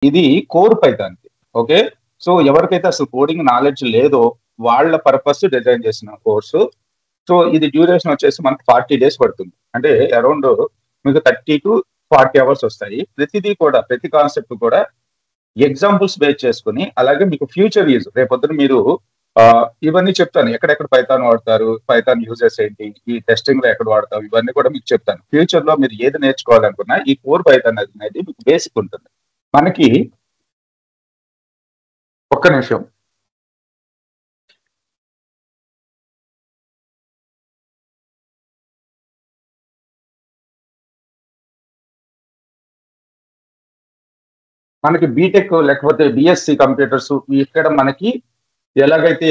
ఇది core Python. Okay. So ఎవరికైతే అసలు కోడింగ్ నాలెడ్జ్ లేదో వాళ్ళ పర్పస్ డిజైన్ చేసిన కోర్సు. సో ఇది డ్యూరేషన్ వచ్చేసి మనకి 40 days పడుతుంది. అంటే అరౌండ్ మీకు 30 to 40 hours వస్తాయి. ప్రతిదీ కూడా ప్రతి కాన్సెప్ట్ కూడా ఎగ్జాంపుల్స్ బేస్ చేసుకుని, అలాగే మీకు ఫ్యూచర్ యూజ్ రేపొద్దున మీరు ఇవన్నీ చెప్తాను. ఎక్కడెక్కడ పైథాన్ వాడతారు, పైథాన్ యూజెస్ ఏంటి, ఈ టెస్టింగ్ లో ఎక్కడ వాడతాం, ఇవన్నీ కూడా మీకు చెప్తాను. ఫ్యూచర్ లో మీరు ఏది నేర్చుకోవాలనుకున్నా ఈ కోర్ పైథాన్ అనేది మీకు బేసిక్ ఉంటుంది. మనకి ఒక్క నిమిషం. మనకి బీటెక్ లేకపోతే బిఎస్సి కంప్యూటర్స్ ఇక్కడ మనకి ఎలాగైతే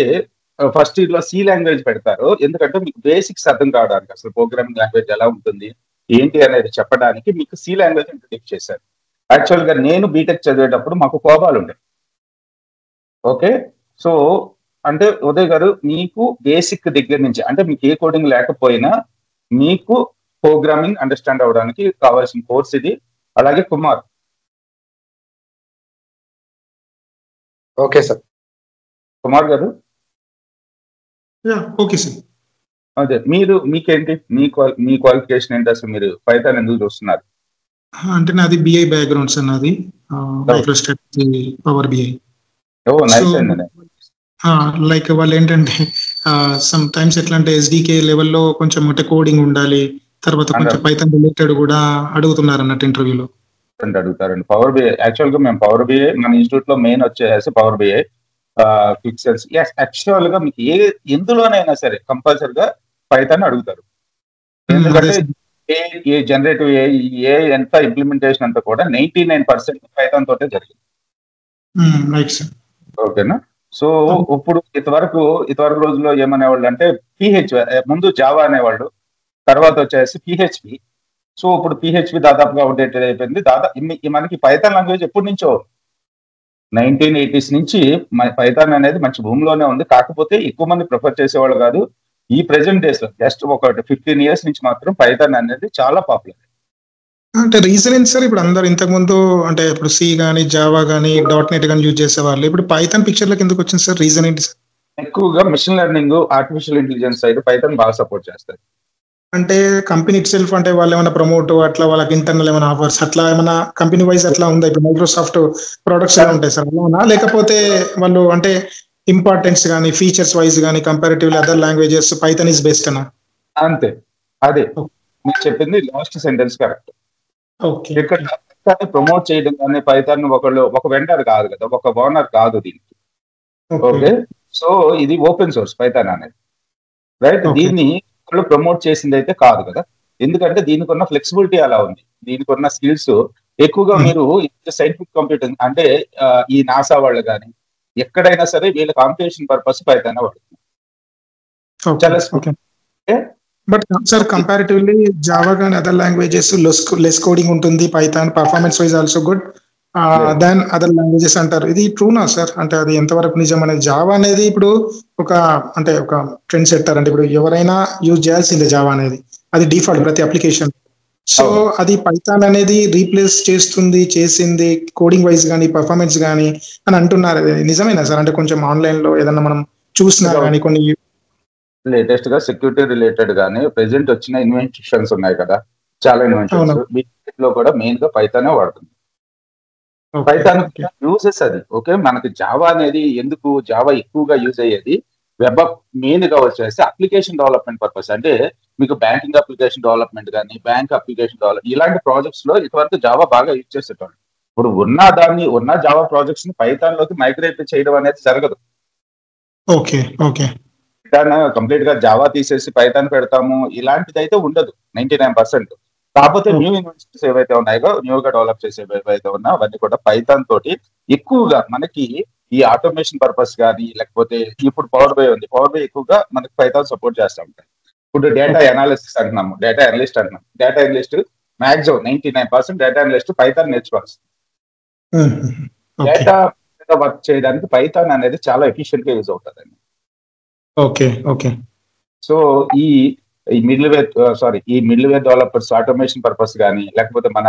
ఫస్ట్ ఇయర్ లో సి లాంగ్వేజ్ పెడతారో, ఎందుకంటే మీకు బేసిక్స్ అర్థం కావడానికి, అసలు ప్రోగ్రామింగ్ లాంగ్వేజ్ ఎలా ఉంటుంది ఏంటి అనేది చెప్పడానికి మీకు సి లాంగ్వేజ్ ఇంట్రడ్యూస్ చేశారు. యాక్చువల్ గా నేను బీటెక్ చదివేటప్పుడు మాకు కోబాల్ ఉండే. ఓకే. సో అంటే ఉదయ్ గారు మీకు బేసిక్ దగ్గర నుంచి, అంటే మీకు ఏ కోడింగ్ లేకపోయినా మీకు ప్రోగ్రామింగ్ అండర్స్టాండ్ అవ్వడానికి కావాల్సిన కోర్స్ ఇది. అలాగే కుమార్. Okay sir. కుమార్ గారు ఓకే సార్. అదే మీకేంటి మీ క్వాలిఫికేషన్ ఏంటి, అసలు మీరు పైథాన్ ఎందుకు చూస్తున్నారు? అంటే నాది బిఐ బ్యాక్గ్రౌండ్ సార్, నాది మైక్రోస్ట్రాటజీ పవర్ బిఐ. ఓ నైస్ అండి. లైక్ వాళ్ళు ఏంటంటే సమ్ టైమ్స్ ఎట్లా అంటే ఎస్డికే లెవెల్లో కొంచెం అంటే కోడింగ్ ఉండాలి, తర్వాత కొంచెం పైథాన్ రిలేటెడ్ కూడా అడుగుతున్నారు అన్నట్టు ఇంటర్వ్యూలో అడుగుతారండి. పవర్ బిఐ యాక్చువల్ గా మేము పవర్ బిఐ మన ఇన్స్టిట్యూట్ లో మెయిన్ వచ్చేసి పవర్ బిఐ పిక్సెల్స్. యాక్చువల్ గా మీకు ఎందులోనైనా సరే కంపల్సరిగా పైథాన్ అడుగుతారు. ఎందుకంటే ఏ జనరేటివ్ ఏ ఎంత ఇంప్లిమెంటేషన్ అంతా కూడా 99% పైథాన్ తోటే జరిగింది. ఓకేనా. సో ఇప్పుడు ఇంతవరకు రోజుల్లో ఏమనేవాళ్ళు అంటే ముందు జావా అనేవాళ్ళు, తర్వాత వచ్చేసి పిహెచ్పి. సో ఇప్పుడు పిహెచ్పి దాదాపుగా అవుట్డేటెడ్ అయిపోయింది. మనకి పైథాన్ లాంగ్వేజ్ ఎప్పటి నుంచో 1980s నుంచి పైథాన్ అనేది మంచి భూమిలోనే ఉంది. కాకపోతే ఎక్కువ మంది ప్రిఫర్ చేసేవాళ్ళు కాదు. ఈ ప్రెసెంట్ డేస్ లో జస్ట్ ఒక 15 years నుంచి మాత్రం పైథాన్ అనేది చాలా పాపులర్. అంటే రీజన్ ఏంటి సార్? ఇప్పుడు అందరు ఇంతకు ముందు అంటే ఇప్పుడు సి గానీ జావా గానీ .NET గానీ యూజ్ చేసేవాళ్ళు, ఇప్పుడు పైథాన్ పిక్చర్ లోకి ఎందుకు వచ్చింది సార్? రీజన్ ఏంటి సార్? ఎక్కువగా machine learning, artificial intelligence side Python బాగా సపోర్ట్ చేస్తారు. అంటే కంపెనీ ఇట్ సెల్ఫ్ అంటే వాళ్ళు ఏమైనా ప్రమోట్ అట్లా వాళ్ళకి ఇంటర్నల్ ఏమైనా ఆఫర్స్ అట్లా ఏమైనా కంపెనీ వైజ్ అట్లా ఉందా? ఇప్పుడు మైక్రోసాఫ్ట్ ప్రొడక్ట్స్ ఎలా ఉంటాయి సార్ అలానా, లేకపోతే వాళ్ళు అంటే ఇంపార్టెన్స్ కానీ ఫీచర్స్ వైజ్ కానీ comparatively other languages Python is best అనా? అంతే, అదే మీరు చెప్పింది లాస్ట్ సెంటెన్స్ కరెక్ట్. ఇక్కడ ప్రమోట్ చేయడం కానీ పైథాన్ ఒక వెండర్ కాదు కదా, ఒక ఓనర్ కాదు దీనికి. ఓకే. సో ఇది ఓపెన్ సోర్స్ పైథాన్ అనేది, రైట్. దీన్ని ప్రమోట్ చేసింది అయితే కాదు కదా, ఎందుకంటే దీనికి ఉన్న ఫ్లెక్సిబిలిటీ అలా ఉంది, దీనికి ఉన్న స్కిల్స్ ఎక్కువగా. మీరు సైంటిఫిక్ కంప్యూటింగ్ అంటే ఈ నాసా వాళ్ళు కానీ ఎక్కడైనా సరే వీళ్ళ కాంపిటీషన్ పర్పస్ పైథాన్ వాడుతున్నారు. బట్ సార్ కంపారిటివ్లీ జావా కానీ అదర్ లాంగ్వేజెస్ లెస్ కోడింగ్ ఉంటుంది, Python performance wise also good than other languages అంటారు. ఇది ట్రూనా సార్? అంటే అది ఎంతవరకు నిజం అనేది? జావా అనేది ఇప్పుడు ఒక ట్రెండ్ సెట్టర్, అంటే ఇప్పుడు ఎవరైనా యూజ్ చేయాల్సిందే జావా అనేది, అది డిఫాల్ట్ ప్రతి అప్లికేషన్. సో అది పైథాన్ అనేది రీప్లేస్ చేసింది కోడింగ్ వైజ్ కానీ పర్ఫార్మెన్స్ కానీ అని అంటున్నారు. నిజమేనా సార్? అంటే కొంచెం ఆన్లైన్ లో ఏదన్నా మనం చూసినా కానీ కొన్ని లేటెస్ట్ గా సెక్యూరిటీ రిలేటెడ్ గానీ ప్రెసెంట్ వచ్చిన ఇన్వెన్షన్స్ ఉన్నాయి కదా, చాలా ఇన్వెన్షన్స్ లో కూడా మెయిన్ గా పైథానే వాడుతుంది. పైథాన్ యూజెస్ అది ఓకే. మనకి జావా అనేది ఎందుకు జావా ఎక్కువగా యూజ్ అయ్యేది, వెబ్ మెయిన్ గా వచ్చేసి అప్లికేషన్ డెవలప్మెంట్ పర్పస్. అంటే మీకు బ్యాంకింగ్ అప్లికేషన్ డెవలప్మెంట్ కానీ బ్యాంక్ అప్లికేషన్ డెవలప్ ఇలాంటి ప్రాజెక్ట్స్ లో ఇంతవరకు జావా బాగా యూజ్ చేసేటోళ్ళు. ఇప్పుడు ఉన్న జావా ప్రాజెక్ట్స్ ని పైథాన్ లోకి మైగ్రేట్ చేయడం అనేది జరగదు. Okay okay. కంప్లీట్ గా జావా తీసేసి పైథాన్ పెడతాము ఇలాంటిది అయితే ఉండదు 99%. కాకపోతే న్యూ ఇన్వెన్షన్స్ ఏవైతే ఉన్నాయో, న్యూగా డెవలప్ చేసే ఏవైతే ఉన్నా అవన్నీ కూడా పైథాన్ తోటి ఎక్కువగా మనకి ఈ ఆటోమేషన్ పర్పస్ కానీ, లేకపోతే ఇప్పుడు పవర్ బై ఉంది, పవర్ బై ఎక్కువగా మనకి పైథాన్ సపోర్ట్ చేస్తూ ఉంటాయి. ఇప్పుడు డేటా అనాలిసిస్ అంటున్నాము, డేటా అనలిస్ట్ అంటున్నాం. Data analyst maximum 99% data analyst Python నేర్చుకోవాల్సింది. డేటా వర్క్ చేయడానికి పైథాన్ అనేది చాలా ఎఫిషియెంట్ గా యూజ్ అవుతుందండి. Okay okay. సో ఈ ఈ మిడిల్వేర్ డెవలపర్స్ ఆటోమేషన్ పర్పస్ కానీ, లేకపోతే మన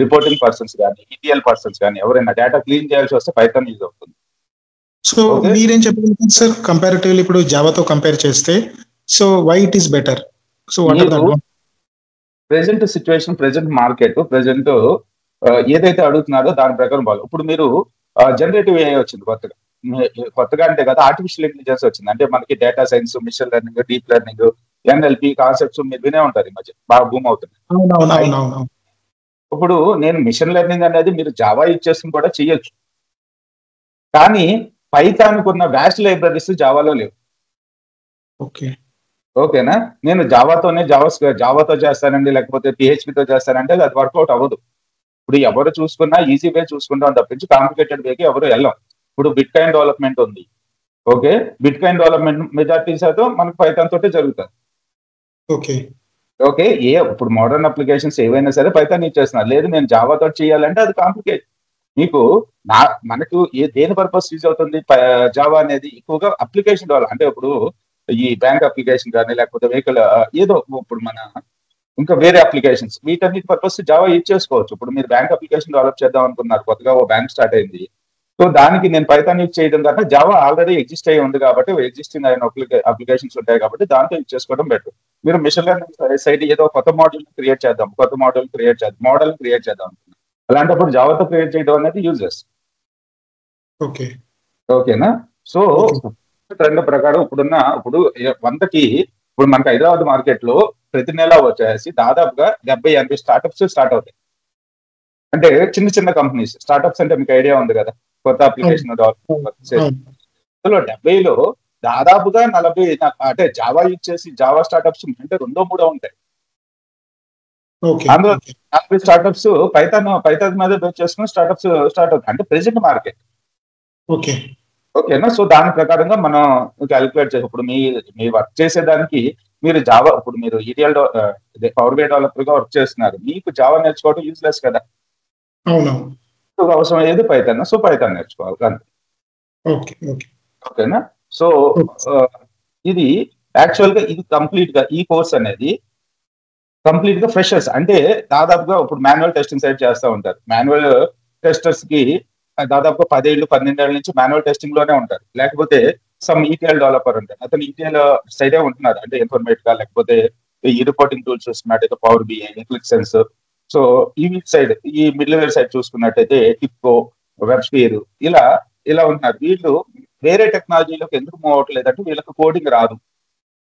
రిపోర్టింగ్ పర్సన్స్ కానీ, ఈటీఎల్ పర్సన్స్ కానీ ఎవరైనా డేటా క్లీన్ చేయాల్సి వస్తే పైథాన్ యూజ్ అవుతుంది. సో మీరేం చెప్పగలుగుతారు సార్ కంపారిటివ్లీ ఇప్పుడు జావాతో కంపేర్ చేస్తే? So why it is better? So what are the present situation, present market, present ఏదైతే అడుగుతున్నారో దాని ప్రకారం వాళ్ళు ఇప్పుడు మీరు జనరేటివ్ ఏఐ వచ్చింది కొత్తగా అంటే కదా ఆర్టిఫిషియల్ ఇంటెలిజెన్స్ వచ్చింది. అంటే మనకి data science, machine learning, deep learning, NLP concepts మీరు వినే ఉంటారు ఈ మధ్య బాగా బూమ్ అవుతుంది. ఇప్పుడు నేను మిషన్ లెర్నింగ్ అనేది మీరు జావా ఇచ్చేసుకుని కూడా చేయొచ్చు, కానీ పైథాన్ కున్న వ్యాస్ట్ లైబ్రరీస్ జావాలో లేవు. ఓకేనా? నేను జావాతో చేస్తానండి, లేకపోతే పిహెచ్పితో చేస్తానంటే అది వర్కౌట్ అవ్వదు. ఇప్పుడు ఎవరు చూసుకున్నా ఈజీ వే చూసుకుంటాం తప్పించి కాంప్లికేటెడ్ వేకి ఎవరు వెళ్ళాం. ఇప్పుడు బిట్ కాయిన్ డెవలప్మెంట్ ఉంది. Okay, bit coin development majority శాతం మనకు పైథాన్ తోటే జరుగుతుంది. ఓకే, ఇప్పుడు మోడర్న్ అప్లికేషన్స్ ఏవైనా సరే పైథాన్ ఇచ్చేస్తున్నారు. లేదు నేను జావాతో చేయాలంటే అది కాంప్లికేట్. మీకు మనకు దేని పర్పస్ యూజ్ అవుతుంది జావా అనేది? ఎక్కువగా అప్లికేషన్ డెవలప్, అంటే ఇప్పుడు ఈ బ్యాంక్ అప్లికేషన్ కానీ, లేకపోతే వెహికల్ ఏదో ఇప్పుడు మన ఇంకా వేరే అప్లికేషన్స్, వీటన్నిటి పర్పస్ జావా యూజ్ చేసుకోవచ్చు. ఇప్పుడు మీరు బ్యాంక్ అప్లికేషన్ డెవలప్ చేద్దాం అనుకున్నారు, కొత్తగా ఓ బ్యాంక్ స్టార్ట్ అయింది. సో దానికి నేను పైథాన్ యూజ్ చేయడం కన్నా జావా ఆల్రెడీ ఎగ్జిస్ట్ అయ్యి ఉంది కాబట్టి, ఎగ్జిస్టింగ్ అయిన అప్లికేషన్స్ ఉంటాయి కాబట్టి దాంతో యూజ్ చేసుకోవడం బెటర్. మీరు మిషన్ లెర్నింగ్ సైడ్ ఏదో కొత్త మోడల్ క్రియేట్ చేద్దాం అనుకున్నాను, అలాంటప్పుడు జావాతో క్రియేట్ చేయడం అనేది యూజెస్. ఓకేనా? సో ట్రెండ్ ప్రకారం ఇప్పుడు 100కి ఇప్పుడు మనకి హైదరాబాద్ మార్కెట్ లో ప్రతి నెల వచ్చేసి దాదాపుగా 70-80 స్టార్ట్అప్స్ స్టార్ట్ అవుతాయి. అంటే చిన్న చిన్న కంపెనీస్. స్టార్ట్అప్స్ అంటే మీకు ఐడియా ఉంది కదా, కొత్త అప్లికేషన్ అందులో 70లో దాదాపుగా 40 అంటే జావా యూజ్ చేసి జావా స్టార్ట్అప్స్ అంటే 2-3 ఉంటాయి. అందులో 40 స్టార్ట్అప్స్ పైథాన్ మీద బేస్ చేసుకుని స్టార్ట్అప్స్ స్టార్ట్ అవుతాయి. అంటే ప్రెసెంట్ మార్కెట్. ఓకేనా? సో దాని ప్రకారంగా మనం క్యాలిక్యులేట్ చేసి ఇప్పుడు మీ వర్క్ చేసేదానికి మీరు జావా, ఇప్పుడు మీరు ఈటీఎల్ పవర్ బై డెవలపర్ గా వర్క్ చేస్తున్నారు, మీకు జావా నేర్చుకోవడం యూజ్లెస్ కదా. అవసరం అయ్యేది పైథాన్. సో పైథాన్ నేర్చుకోవాలి అంతే. ఓకేనా? సో ఇది యాక్చువల్ గా ఇది కంప్లీట్ గా ఈ కోర్స్ అనేది కంప్లీట్ గా ఫ్రెషర్స్, అంటే దాదాపుగా ఇప్పుడు మాన్యువల్ టెస్టింగ్ సైడ్ చేస్తూ ఉంటారు. మాన్యువల్ టెస్టర్స్ కి దాదాపుగా 10-12 ఏళ్ల నుంచి మాన్యువల్ టెస్టింగ్ లోనే ఉంటారు. లేకపోతే సమ్ ఈటీఎల్ డెవలపర్ ఉంటారు, అతను ఈటీఎల్ సైడే ఉంటున్నారు, అంటే ఇన్ఫర్మేటిక్ గా, లేకపోతే ఈ రిపోర్టింగ్ టూల్స్ చూసుకున్నట్టయితే Power BI, Qlik Sense. So ఈ సైడ్, ఈ మిడిల్వేర్ సైడ్ చూసుకున్నట్టయితే టిప్కో, వెబ్స్పీర్, ఇలా ఉంటున్నారు. వీళ్ళు వేరే టెక్నాలజీలోకి ఎందుకు మూవ్ అవ్వట్లేదంటే వీళ్ళకి కోడింగ్ రాదు,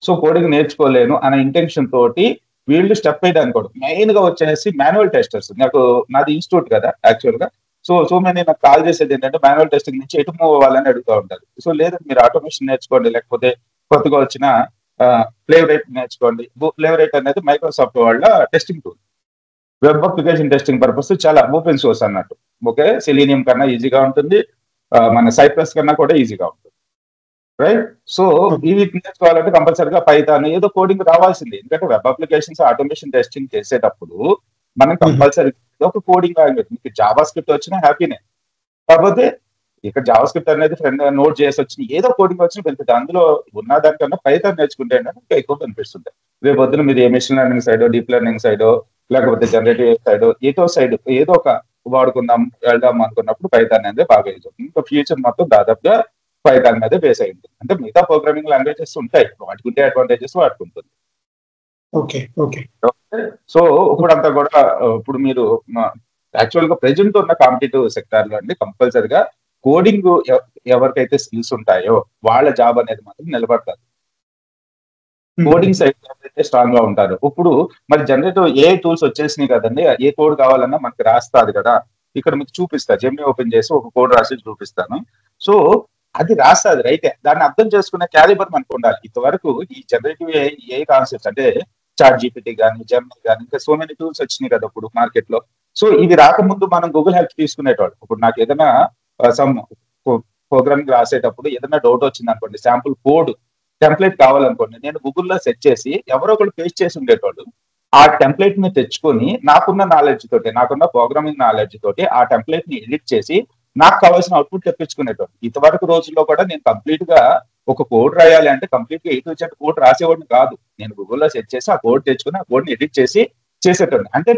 సో కోడింగ్ నేర్చుకోలేను అనే ఇంటెన్షన్ తోటి వీళ్ళు స్టెప్ అయితే అనుకోవడం. మెయిన్ గా వచ్చేసి మాన్యువల్ టెస్టర్స్. నాది ఇన్స్టిట్యూట్ కదా యాక్చువల్ గా. సో నాకు కాల్ చేసేది ఏంటంటే మాన్యువల్ టెస్టింగ్ నుంచి ఎటు మూవ్ అవ్వాలని అడుగుతూ ఉంటారు. సో లేదంటే మీరు ఆటోమేషన్ నేర్చుకోండి, లేకపోతే కొత్తగా వచ్చిన ప్లేవ్రైట్ నేర్చుకోండి. ప్లేవ్రైట్ అనేది మైక్రోసాఫ్ట్ వాళ్ళ testing tool, web application testing purpose చాలా ఓపెన్ సోర్స్ అన్నట్టు. ఓకే, సెలీనియం కన్నా ఈజీగా ఉంటుంది, మన సైప్రస్ కన్నా కూడా ఈజీగా ఉంటుంది, రైట్? సో ఇవి నేర్చుకోవాలంటే కంపల్సరీగా పైథాన్ ఏదో కోడింగ్ రావాల్సింది. ఎందుకంటే వెబ్ అప్లికేషన్స్ ఆటోమేషన్ టెస్టింగ్ చేసేటప్పుడు మనం కంపల్సరీ ఒక కోడింగ్ లాంగ్వేజ్. మీకు జావా స్క్రిప్ట్ వచ్చినా హ్యాపీనే, కాకపోతే ఇక్కడ జావా స్క్రిప్ట్ అనేది ఫ్రెండ్ నోట్ చేసి వచ్చిన ఏదో కోడింగ్ వచ్చిన బెనిఫిట్. అందులో ఉన్న దానికన్నా పైథాన్ నేర్చుకుంటే ఇంకా ఎక్కువ బెనిఫిట్స్ ఉంటాయి. రేపు పొద్దున మీరు ఏ మిషన్ లెర్నింగ్ సైడో, డీప్ లెర్నింగ్ సైడో, లేకపోతే జనరేటివ్ సైడో, సైడ్ ఏదో ఒక వెళ్దాం అనుకున్నప్పుడు పైథాన్ అనేది బాగా యూజ్ అవుతుంది. ఇంకా ఫ్యూచర్ మొత్తం దాదాపుగా పైథాన్ మీద బేస్ అయి ఉంటుంది. అంటే మిగతా ప్రోగ్రామింగ్ లాంగ్వేజెస్ ఉంటాయి, వాటికి అడ్వాంటేజెస్ వాడుకుంటుంది. సో ఇప్పుడు అంతా కూడా ఇప్పుడు మీరు యాక్చువల్ గా ప్రెజెంట్ ఉన్న కాంపిటేటివ్ సెక్టార్ లో అండి కంపల్సరిగా కోడింగ్ ఎవరికైతే స్కిల్స్ ఉంటాయో వాళ్ళ జాబ్ అనేది మాత్రం నిలబడతారు. కోడింగ్ సైడ్ ఎవరైతే స్ట్రాంగ్ గా ఉంటారు. ఇప్పుడు మరి జనరేటివ్ ఏ టూల్స్ వచ్చేసినాయి కదండి, ఏ కోడ్ కావాలన్నా మనకి రాస్తుంది కదా. ఇక్కడ మీకు చూపిస్తా, జెమిని ఓపెన్ చేసి ఒక కోడ్ రాసి చూపిస్తాను. సో అది రాస్తుంది రైతే, దాన్ని అర్థం చేసుకునే క్యాలిబర్ మనకు ఉండాలి. ఇంతవరకు ఈ జనరేటివ్ ఏ కాన్సెప్ట్స్ అంటే చాట్ జీపీటీ కానీ, జెమిని కానీ, ఇంకా సో మెనీ టూల్స్ వచ్చినాయి కదా ఇప్పుడు మార్కెట్ లో. సో ఇవి రాకముందు మనం గూగుల్ హెల్ప్ తీసుకునేటోళ్ళు. ఇప్పుడు నాకు ఏదైనా సమ్ ప్రోగ్రామింగ్ రాసేటప్పుడు ఏదైనా డౌట్ వచ్చింది అనుకోండి, శాంపుల్ కోడ్ టెంప్లెట్ కావాలనుకోండి, నేను గూగుల్లో సెర్చ్ చేసి ఎవరో ఒకళ్ళు పేస్ట్ చేసి ఉండేటోళ్ళు. ఆ టెంప్లెట్ ని తెచ్చుకొని నాకున్న నాలెడ్జ్ తోటి, నాకున్న ప్రోగ్రామింగ్ నాలెడ్జ్ తోటి ఆ టెంప్లెట్ ని ఎడిట్ చేసి నాకు కావాల్సిన అవుట్పుట్ తెప్పించుకునేటోళ్ళు. ఇంతవరకు రోజుల్లో కూడా నేను కంప్లీట్ గా ఒక కోడ్ రాయాలి అంటే కంప్లీట్ గా A to Z కోడ్ రాసేవాడిని కాదు. నేను గూగుల్లో సెర్చ్ చేసి ఆ కోడ్ తెచ్చుకుని ఆ కోడ్ని ఎడిట్ చేసి చేసేటోడిని. అంటే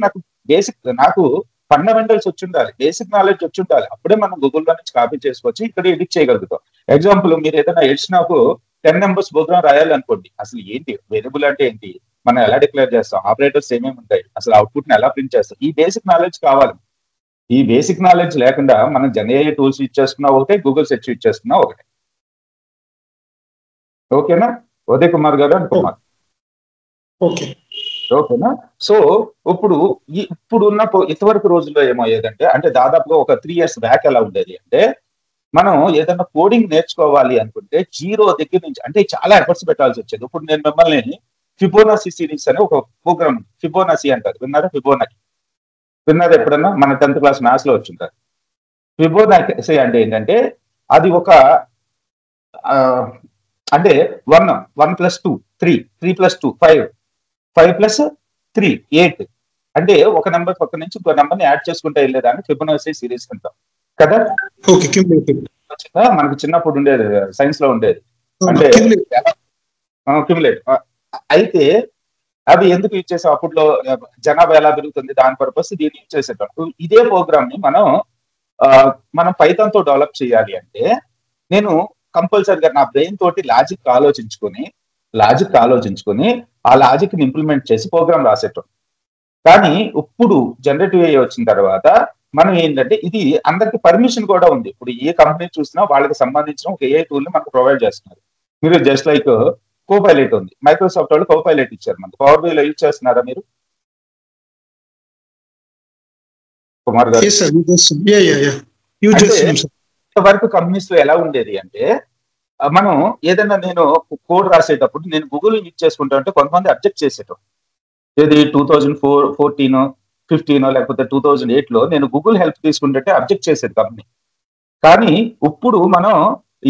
నాకు ఫండమెంటల్స్ వచ్చి ఉండాలి, బేసిక్ నాలెడ్జ్ వచ్చి ఉండాలి. అప్పుడే మనం గూగుల్లో నుంచి కాపీ చేసుకోవచ్చు, ఇక్కడ ఎడిట్ చేయగలుగుతాం. ఎగ్జాంపుల్, మీరు ఏదైనా నాకు 10 నెంబర్స్ ప్రోగ్రామ్ రాయాలనుకోండి, అసలు ఏంటి వేరియబుల్ అంటే ఏంటి, మనం ఎలా డిక్లేర్ చేస్తాం, ఆపరేటర్స్ ఏమేమి ఉంటాయి, అసలు అవుట్పుట్ ని ఎలా ప్రింట్ చేస్తాం, ఈ బేసిక్ నాలెడ్జ్ కావాలి. ఈ బేసిక్ నాలెడ్జ్ లేకుండా మనం జెన్ఏఐ టూల్స్ యూజ్ చేసుకున్నా ఒకటే, గూగుల్ సెర్చ్ యూజ్ చేసుకున్నా ఒకటే. ఓకేనా ఉదయ్ కుమార్ గారు అనుకుమార్? ఓకే ఓకేనా? సో ఇప్పుడున్న ఇంతవరకు రోజుల్లో ఏమయ్యేదంటే, అంటే దాదాపుగా ఒక 3 years బ్యాక్ ఎలా ఉండేది అంటే, మనం ఏదైనా కోడింగ్ నేర్చుకోవాలి అనుకుంటే జీరో దగ్గర నుంచి అంటే చాలా ఎఫర్ట్స్ పెట్టాల్సి వచ్చేది. ఇప్పుడు నేను మిమ్మల్ని ఫిబోనాసీ సిరీస్ అనే ఒక ప్రోగ్రామ్, ఫిబోనాసీ అంటారు, విన్నారా? విన్నారా ఎప్పుడన్నా? మన 10th క్లాస్ మ్యాథ్స్ లో వచ్చింటారు. ఫిబోనాసీ అంటే ఏంటంటే, అది ఒక అంటే 1 + 2 3 3 + 2 5 5 + 3 8 అంటే ఒక నెంబర్ పక్క నుంచి ఇంకో నెంబర్ ని యాడ్ చేసుకుంటూ వెళ్ళేదాన్ని ఫిబోనాసీ సిరీస్ అంటాం కదా. మనకు చిన్నప్పుడు ఉండేది, సైన్స్ లో ఉండేది, అంటే క్యుములేట్. అయితే అవి ఎందుకు యూజ్ చేసాం అప్పట్లో, జనాభా ఎలా పెరుగుతుంది దాని పర్పస్ దీన్ని యూజ్ చేసేటప్పుడు. ఇదే ప్రోగ్రామ్ ని మనం పైథాన్ తో డెవలప్ చేయాలి అంటే, నేను కంపల్సరిగా నా బ్రెయిన్ తోటి లాజిక్ ఆలోచించుకొని ఆ లాజిక్ ని ఇంప్లిమెంట్ చేసి ప్రోగ్రామ్ రాసేటం. కానీ ఇప్పుడు జనరేటివ్ AI వచ్చిన తర్వాత మనం ఏంటంటే, ఇది అందరికి పర్మిషన్ కూడా ఉంది. ఇప్పుడు ఏ కంపెనీ చూసినా వాళ్ళకి సంబంధించిన ఒక AI టూల్ ని మనకు ప్రొవైడ్ చేస్తున్నారు. మీరు జస్ట్ లైక్ కోపైలట్ ఉంది, మైక్రోసాఫ్ట్ వాళ్ళు కోపైలట్ ఇచ్చారు మనకు. పవర్ BI యూజ్ చేస్తున్నారా మీరు కుమార్ గారు? ఇంతవరకు కంపెనీస్ లో ఎలా ఉండేది అంటే, మనం ఏదైనా నేను కోడ్ రాసేటప్పుడు నేను గూగుల్ యూజ్ చేసుకుంటా అంటే కొంతమంది అబ్జెక్ట్ చేసేటం. ఇది 2014, 15 లేకపోతే 2008 లో నేను గూగుల్ హెల్ప్ తీసుకుంటే అబ్జెక్ట్ చేసేది కంపెనీ. కానీ ఇప్పుడు మనం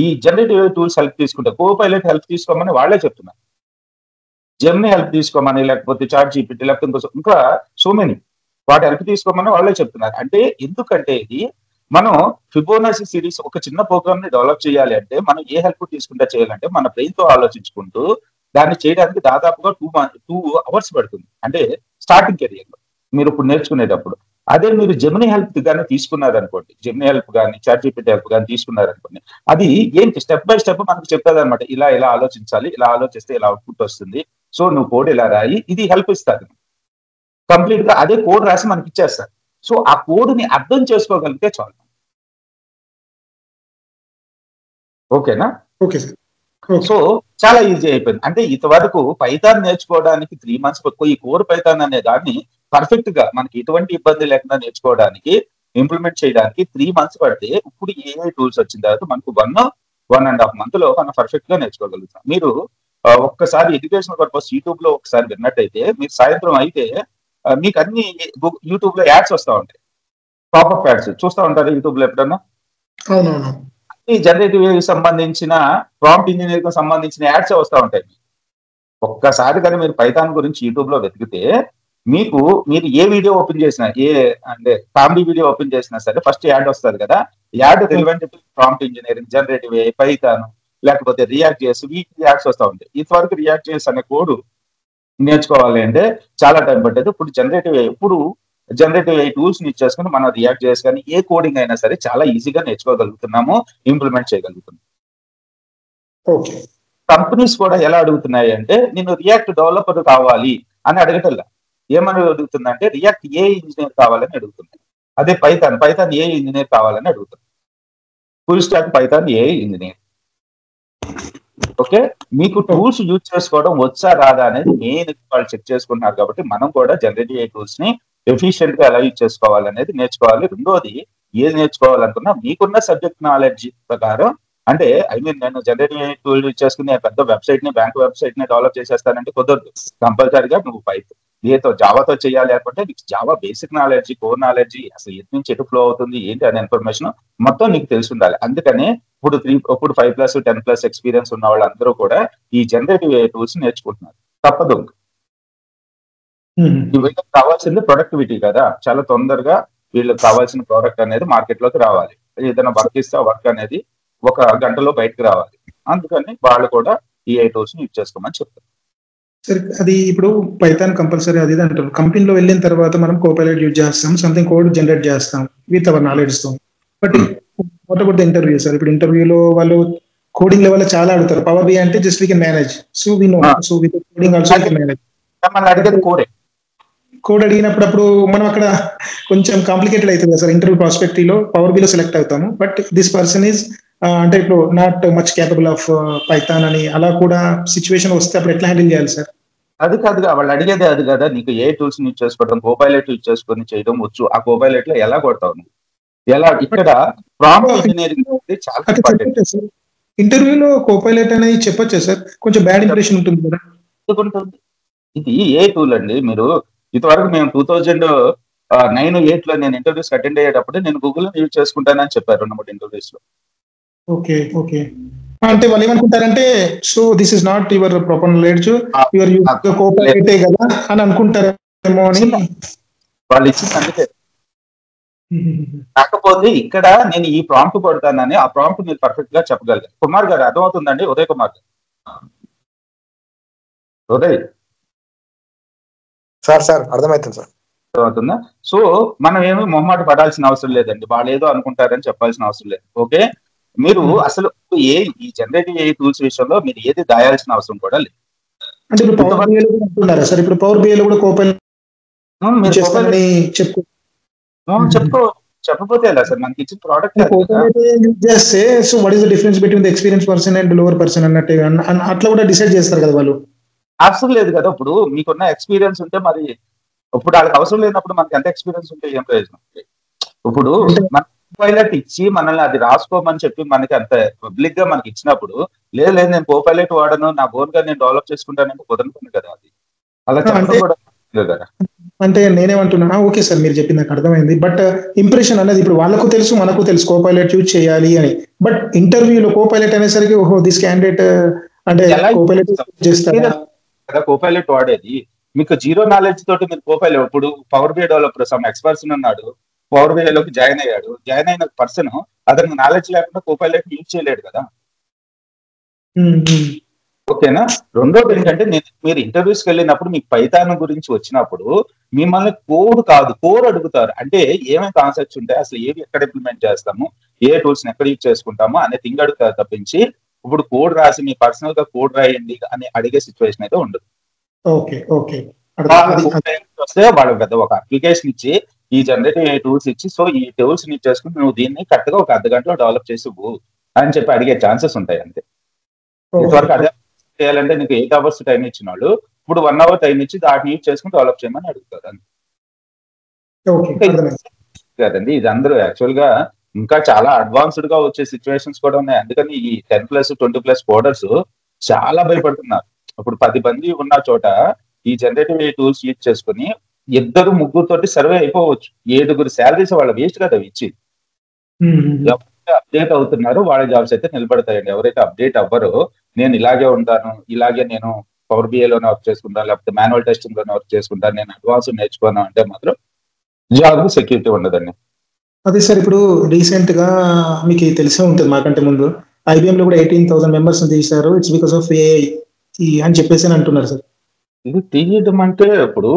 ఈ జనరేటివ్ టూల్స్ హెల్ప్ తీసుకుంటే, కోపైలట్ హెల్ప్ తీసుకోమని వాళ్ళే చెప్తున్నారు, జెమినీ హెల్ప్ తీసుకోమని, లేకపోతే చాట్ GPT, లేకపోతే ఇంకా సో మెనీ వాటి హెల్ప్ తీసుకోమని వాళ్ళే చెప్తున్నారు. అంటే ఎందుకంటే ఇది మనం ఫిబోనాసీ సిరీస్ ఒక చిన్న ప్రోగ్రామ్ ని డెవలప్ చేయాలి అంటే మనం ఏ హెల్ప్ తీసుకుంటా చేయాలంటే, మన బ్రెయిన్ తో ఆలోచించుకుంటూ దాన్ని చేయడానికి దాదాపుగా 2 hours పడుతుంది. అంటే స్టార్టింగ్ కెరియర్ లో మీరు ఇప్పుడు నేర్చుకునేటప్పుడు. అదే మీరు జెమినీ హెల్ప్ కానీ తీసుకున్నారనుకోండి, జెమినీ హెల్ప్ కానీ చాట్ GPT హెల్ప్ కానీ తీసుకున్నారనుకోండి, అది ఏంటి స్టెప్ బై స్టెప్ మనకు చెప్తుంది అనమాట. ఇలా ఆలోచించాలి, ఇలా ఆలోచిస్తే ఇలా అవుట్పుట్ వస్తుంది, సో నువ్వు కోడ్ ఇలా రాయి, ఇది హెల్ప్ ఇస్తుంది. కంప్లీట్ గా అదే కోడ్ రాసి మనకి ఇచ్చేస్తారు. సో ఆ కోడ్ ని అర్థం చేసుకోగలిగితే చాలు. ఓకేనా? Okay sir. సో చాలా ఈజీ అయిపోయింది. అంటే ఇంతవరకు పైథాన్ నేర్చుకోవడానికి 3 months, ఈ కోర్ పైథాన్ అనే దాన్ని పర్ఫెక్ట్ గా మనకి ఎటువంటి ఇబ్బంది లేకుండా నేర్చుకోవడానికి, ఇంప్లిమెంట్ చేయడానికి 3 months పడితే, ఇప్పుడు AI టూల్స్ వచ్చిన తర్వాత మనకు 1.5 month లో మనం పర్ఫెక్ట్ గా నేర్చుకోగలుగుతాం. మీరు ఒక్కసారి ఎడ్యుకేషన్ పర్పస్ యూట్యూబ్ లో ఒకసారి విన్నట్టయితే, మీరు సాయంత్రం అయితే మీకు అన్ని యూట్యూబ్ లో యాడ్స్ వస్తూ ఉంటాయి, పాపప్ యాడ్స్ చూస్తూ ఉంటారు యూట్యూబ్ లో ఎప్పుడన్నా. అవునవును. ఈ జనరేటివ్ సంబంధించిన, ప్రాంప్ట్ ఇంజనీరింగ్ సంబంధించిన యాడ్స్ వస్తూ ఉంటాయి. ఒక్కసారి కానీ మీరు పైథాన్ గురించి యూట్యూబ్ లో వెతికితే, మీరు ఏ వీడియో ఓపెన్ చేసినా, అంటే కామెడీ వీడియో ఓపెన్ చేసినా సరే ఫస్ట్ యాడ్ వస్తుంది కదా. Add relevant prompt engineering, generative AI, Python, లేకపోతే రియాక్ట్ JS, వీటి యాడ్స్ వస్తూ ఉంటాయి. ఇంతవరకు రియాక్ట్ JS అనే కోడ్ నేర్చుకోవాలి అంటే చాలా టైం పట్టేది. ఇప్పుడు జనరేటివ్ AI టూల్స్ ని చేసుకుని మనం రియాక్ట్ JS కానీ ఏ కోడింగ్ అయినా సరే చాలా ఈజీగా నేర్చుకోగలుగుతున్నాము, ఇంప్లిమెంట్ చేయగలుగుతున్నాం. ఓకే. కంపెనీస్ కూడా ఎలా అడుగుతున్నాయి అంటే, నేను రియాక్ట్ డెవలపర్ కావాలి అని అడగటల్లా, ఏమని అడుగుతుందంటే రియాక్ట్ AI ఇంజనీర్ కావాలని అడుగుతుంది. అదే పైథాన్ AI ఇంజనీర్ కావాలని అడుగుతుంది. Full stack Python AI engineer. Okay, మీకు టూల్స్ యూజ్ చేసుకోవడం వచ్చా రాదా అనేది మెయిన్ వాళ్ళు చెక్ చేసుకుంటున్నారు. కాబట్టి మనం కూడా జనరేటివ్ AI టూల్స్ ని ఎఫిషియెంట్ గా ఎలా యూజ్ చేసుకోవాలనేది నేర్చుకోవాలి. రెండోది, ఏది నేర్చుకోవాలనుకున్నా మీకున్న సబ్జెక్ట్ నాలెడ్జ్ ప్రకారం, అంటే నేను జనరేటివ్ AI టూల్ యూజ్ చేసుకుని పెద్ద వెబ్సైట్ ని, బ్యాంక్ వెబ్సైట్ ని డెవలప్ చేసేస్తానంటే కుదరదు. కంపల్సరీగా నువ్వు జావాతో చేయాలి అనుకుంటే నీకు Java basic knowledge, core knowledge, అసలు ఎటు నుంచి ఎటు ఫ్లో అవుతుంది ఏంటి అనే ఇన్ఫర్మేషన్ మొత్తం నీకు తెలిసి ఉండాలి. అందుకనే ఇప్పుడు 5+ 10+ ఎక్స్పీరియన్స్ ఉన్న వాళ్ళందరూ కూడా ఈ జనరేటివ్ AI టూల్స్ నేర్చుకుంటున్నారు. తప్పదు. వీళ్ళకి కావాల్సింది ప్రొడక్టివిటీ కదా, చాలా తొందరగా వీళ్ళకి కావాల్సిన ప్రోడక్ట్ అనేది మార్కెట్ లోకి రావాలి. ఏదైనా వర్క్ ఇస్తే వర్క్ అనేది 1 గంటలో బయటకు రావాలి. అందుకని వాళ్ళు కూడా ఈ ఏ టూల్స్ యూజ్ చేసుకోమని చెప్తారు. సరే అది ఇప్పుడు పైథాన్ కంపల్సరీ అది అంటారు. కంపెనీలో వెళ్ళిన తర్వాత మనం కోపైలట్ యూజ్ చేస్తాం, సంథింగ్ కోడ్ జనరేట్ చేస్తాం విత్ అవర్ నాలెడ్జ్ తో. But what about the interview sir? ఇప్పుడు ఇంటర్వ్యూలో వాళ్ళు కోడింగ్ లెవెల్ చాలా అడుగుతారు. పవర్ బి అంటే just we can manage, so we know, so with coding also can manage. అడిగేది కోడే. కోడ్ అడిగినప్పుడు అప్పుడు మనం అక్కడ కొంచెం కాంప్లికేటెడ్ అవుతుంది సార్. ఇంటర్వ్యూ ప్రాస్పెక్టివ్ లో పవర్ బిలో సెలెక్ట్ అవుతాము, బట్ దిస్ పర్సన్ ఈజ్ అంటే ఇప్పుడు not much capable of Python అని అలా కూడా సిచ్యువేషన్ వస్తే అప్పుడు ఎట్లా హ్యాండిల్ చేయాలి సార్? అది కాదుగా వాళ్ళు అడిగేది అది కదా, నీకు ఏ టూల్స్ యూజ్ చేసుకోవడం, కోపైలట్ యూజ్ చేసుకొని చేయడం వచ్చు, ఆ కోపైలట్ లో ఎలా కొడతావు నువ్వు, ఎలా? ఇక్కడ ప్రాంప్ట్ ఇంజనీరింగ్ చాలా ఇంపార్టెంట్. ఇంటర్వ్యూలో కోపైలట్ అనేది చెప్పొచ్చా సార్? కొంచెం బ్యాడ్ ఇంప్రెషన్ ఉంటుంది కదా. ఉంటుంది. ఇది ఏ టూల్ అండి? మీరు ఇంతవరకు మేము 2009-8 లో నేను ఇంటర్వ్యూస్ అటెండ్ అయ్యేటప్పుడు నేను గూగుల్ యూజ్ చేసుకుంటానని చెప్పారు 2-3 ఇంటర్వ్యూస్ లో. Okay okay. అంటే వాళ్ళు ఏమనుకుంటారంటే, so this is not your proper knowledge, your కోపైలటే కదా అని అనుకుంటారేమో అని వాళ్ళు ఇచ్చింది. అందుకే కాకపోతే ఇక్కడ నేను ఈ ప్రాంప్ట్ కొడతానని ఆ ప్రాంప్ట్ మీరు పర్ఫెక్ట్ గా చెప్పగలిగారు. కుమార్ గారు అర్థమవుతుందండి? ఉదయ్ కుమార్ గారు. ఉదయ్ సార్ అర్థమవుతుంది సార్. అర్థమవుతుందా? సో మనం ఏమి మొహమాట పడాల్సిన అవసరం లేదండి, వాళ్ళు ఏదో అనుకుంటారని చెప్పాల్సిన అవసరం లేదు. ఓకే, మీరు అసలు ఈ జనరేటివ్ ఏ టూల్స్ విషయంలో మీరు ఏది దాయాల్సిన అవసరం కూడా లేదు. అంటే ఇప్పుడు పవర్ బిఐ లో కూడా అంటున్నారా సార్? ఇప్పుడు పవర్ బిఐ లో కూడా కోపైలట్ చెప్పకపోతే ఎలా సార్? మనకి ఇచ్చిన ప్రోడక్ట్ చేస్తే, so what is the difference between the experience person and lower person అన్నట్టు అట్లా కూడా డిసైడ్ చేస్తారు కదా వాళ్ళు. అవసరం లేదు కదా. ఇప్పుడు మీకున్న ఎక్స్పీరియన్స్ ఉంటే మరి, ఇప్పుడు వాళ్ళకి అవసరం లేనప్పుడు మనకి ఎంత ఎక్స్పీరియన్స్ ఉంటే ఏం ప్రయోజనం? ఇప్పుడు మన కోపైలట్ ఇచ్చి మనల్ని అది రాసుకోమని చెప్పి మనకి అంత పబ్లిక్ గా మనకి ఇచ్చినప్పుడు, లేదు నేను కోపైలట్ వాడను, నా ఓన్ గా నేను డెవలప్ చేసుకుంటానంటే కుదరదు కదా. అది అలా చెప్పడం కూడా కదా. అంటే నేనేమంటున్నా, ఓకే సార్ మీరు చెప్పింది నాకు అర్థమైంది, బట్ ఇంప్రెషన్ అనేది ఇప్పుడు వాళ్ళకు తెలుసు మనకు తెలుసు కోపైలట్ యూజ్ చేయాలి అని, బట్ ఇంటర్వ్యూలో కోపైలట్ అనేసరికి ఓహో దిస్ క్యాండిడేట్ అంటే కోపైలట్ చేస్తారా కదా? కోపైలట్ వాడేది మీకు జీరో నాలెడ్జ్ తోటి మీరు కోపైలట్. ఇప్పుడు Power BI developer some experts ఉన్నాడు, పవర్ బిఐ లోకి జాయిన్ అయిన పర్సన్ అతనికి నాలెడ్జ్ లేకుండా కోపైలట్ యూజ్ చేయలేడు కదా. ఓకేనా? రెండోది ఏంటంటే, మీరు ఇంటర్వ్యూస్కి వెళ్ళినప్పుడు మీకు పైథాన్ గురించి వచ్చినప్పుడు మిమ్మల్ని కోడ్ కాదు కోర్ అడుగుతారు. అంటే ఏమేమి కాన్సెప్ట్స్ ఉంటాయి, అసలు ఏవి ఎక్కడ ఇంప్లిమెంట్ చేస్తాము, ఏ టూల్స్ ఎక్కడ యూజ్ చేసుకుంటాము అనే థింగ్ అడుగుతారు తప్పించి ఇప్పుడు కోడ్ రాసి మీ పర్సనల్ గా కోడ్ రాయండి అని అడిగే సిచ్యువేషన్ అయితే ఉండదు. Okay okay. వస్తే వాళ్ళు పెద్ద ఒక అప్లికేషన్ ఇచ్చి ఈ జనరేటివ్ టూల్స్ ఇచ్చి, సో ఈ టూల్స్ యూజ్ చేసుకుని నువ్వు దీన్ని కరెక్ట్ గా ఒక అర్ధగంటలో డెవలప్ చేసి అని చెప్పి అడిగే ఛాన్సెస్ ఉంటాయి అంతే. ఇంతవరకు అదే చేయాలంటే నీకు 8 hours టైం ఇచ్చిన వాళ్ళు ఇప్పుడు 1 hour టైం ఇచ్చి దాన్ని యూజ్ చేసుకుని డెవలప్ చేయమని అడుగుతారు కదండి. ఇది అందరూ యాక్చువల్ గా ఇంకా చాలా అడ్వాన్స్డ్ గా వచ్చే సిచ్యువేషన్స్ కూడా ఉన్నాయి. అందుకని ఈ 10+, 20+ కోడర్స్ చాలా భయపడుతున్నారు. ఇప్పుడు 10 మంది ఉన్న చోట ఈ జనరేటివ్ టూల్స్ యూజ్ చేసుకుని 2-3 తోటి సర్వే అయిపోవచ్చు. 7 శాలరీస్ వాళ్ళ వేస్ట్ కదా ఇచ్చి. ఎవరైతే అప్డేట్ అవుతున్నారో వాళ్ళ జాబ్స్ అయితే నిలబడతాయండి. ఎవరైతే అప్డేట్ అవ్వరో, నేను ఇలాగే ఉంటాను, ఇలాగే నేను పవర్ బిఐ లోనే వర్క్ చేసుకుంటాను, లేకపోతే మాన్యువల్ టెస్టింగ్ లోనే వర్క్ చేసుకుంటాను, నేను అడ్వాన్స్ నేర్చుకోను అంటే మాత్రం జాబ్ సెక్యూరిటీ ఉండదండి. అదే సార్, ఇప్పుడు రీసెంట్ గా మీకు తెలిసే ఉంటుంది, మాకంటే ముందు IBM లో కూడా 18,000 మెంబర్స్ తీశారు, ఇట్స్ బికాస్ ఆఫ్ AI అని చెప్పేసి అంటున్నారు సార్. ఇది తీయడం అంటే ఇప్పుడు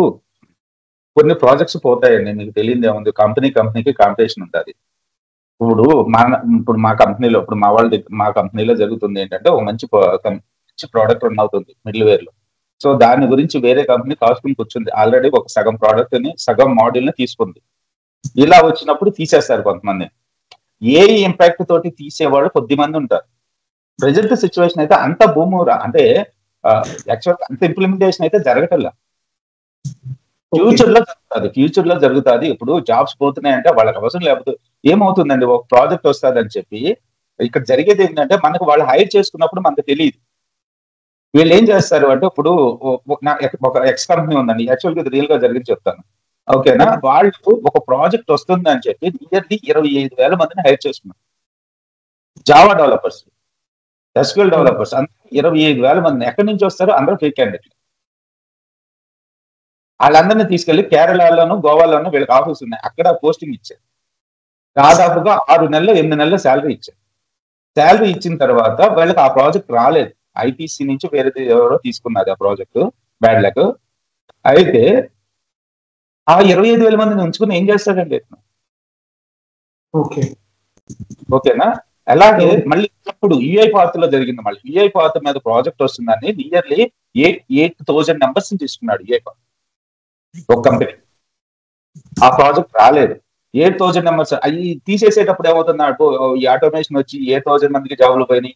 కొన్ని ప్రాజెక్ట్స్ పోతాయండి, మీకు తెలియదు ఏముంది, కంపెనీకి కాంపిటీషన్ ఉంటుంది. ఇప్పుడు మా కంపెనీలో, ఇప్పుడు మా కంపెనీలో జరుగుతుంది ఏంటంటే, ఒక మంచి ప్రోడక్ట్ రన్ అవుతుంది మిడిల్ వేర్ లో. సో దాని గురించి వేరే కంపెనీ కాసుకుని కూర్చుంది, ఆల్రెడీ ఒక సగం ప్రోడక్ట్ ని సగం మాడ్యూల్ ని తీసుకుంది. ఇలా వచ్చినప్పుడు తీసేస్తారు కొంతమంది. ఏ ఇంపాక్ట్ తోటి తీసేవాళ్ళు కొద్దిమంది ఉంటారు. ప్రెజెంట్ సిచ్యువేషన్ అయితే అంత అంటే యాక్చువల్ అంత ఇంప్లిమెంటేషన్ అయితే జరగటల్లా. ఫ్యూచర్ లో జరుగుతుంది. ఇప్పుడు జాబ్స్ పోతున్నాయంటే వాళ్ళకి అవసరం లేకపోతే ఏమవుతుందండి, ఒక ప్రాజెక్ట్ వస్తుంది అని చెప్పి ఇక్కడ జరిగేది ఏంటంటే, మనకు వాళ్ళు హైర్ చేసుకున్నప్పుడు మనకు తెలియదు. వీళ్ళు ఏం చేస్తారు అంటే, ఇప్పుడు ఒక ఎక్స్ కంపెనీ ఉందండి, యాక్చువల్గా ఇది రియల్ గా జరిగింది చెప్తాను, ఓకేనా. వాళ్ళు ఒక ప్రాజెక్ట్ వస్తుంది అని చెప్పి నియర్లీ 25,000 మందిని హైర్ చేసుకున్నారు. జావా డెవలపర్స్, SQL డెవలపర్స్, 25,000 మందిని ఎక్కడి నుంచి వస్తారు? అందరూ ఫేక్ క్యాండిడేట్లు. వాళ్ళందరినీ తీసుకెళ్లి కేరళలోను, గోవాలోను వీళ్ళకి ఆఫీస్ ఉన్నాయి, అక్కడ పోస్టింగ్ ఇచ్చారు. దాదాపుగా 6 నెలలు 8 నెలల శాలరీ ఇచ్చారు. శాలరీ ఇచ్చిన తర్వాత వాళ్ళకి ఆ ప్రాజెక్ట్ రాలేదు. ఐటీసీ నుంచి వేరేది ఎవరో తీసుకున్నది ఆ ప్రాజెక్ట్, బ్యాడ్ లక్. అయితే ఆ 25,000 మందిని ఉంచుకుని ఏం చేస్తాడండి ఇతను? ఓకే. ఓకేనా? అలాగే మళ్ళీ ఇప్పుడు యూఐ పాత్ లో జరిగింది. మళ్ళీ యూఐ పాత్ మీద ప్రాజెక్ట్ వస్తుందని నియర్లీ 8,000 మెంబర్స్ తీసుకున్నాడు యూఐ పాత్ ఒక కంపెనీ. ఆ ప్రాజెక్ట్ రాలేదు. 8,000 మెంబర్స్ అవి తీసేసేటప్పుడు ఏమవుతుంది, ఈ ఆటోమేషన్ వచ్చి 8,000 మందికి జాబులు పోయినాయి.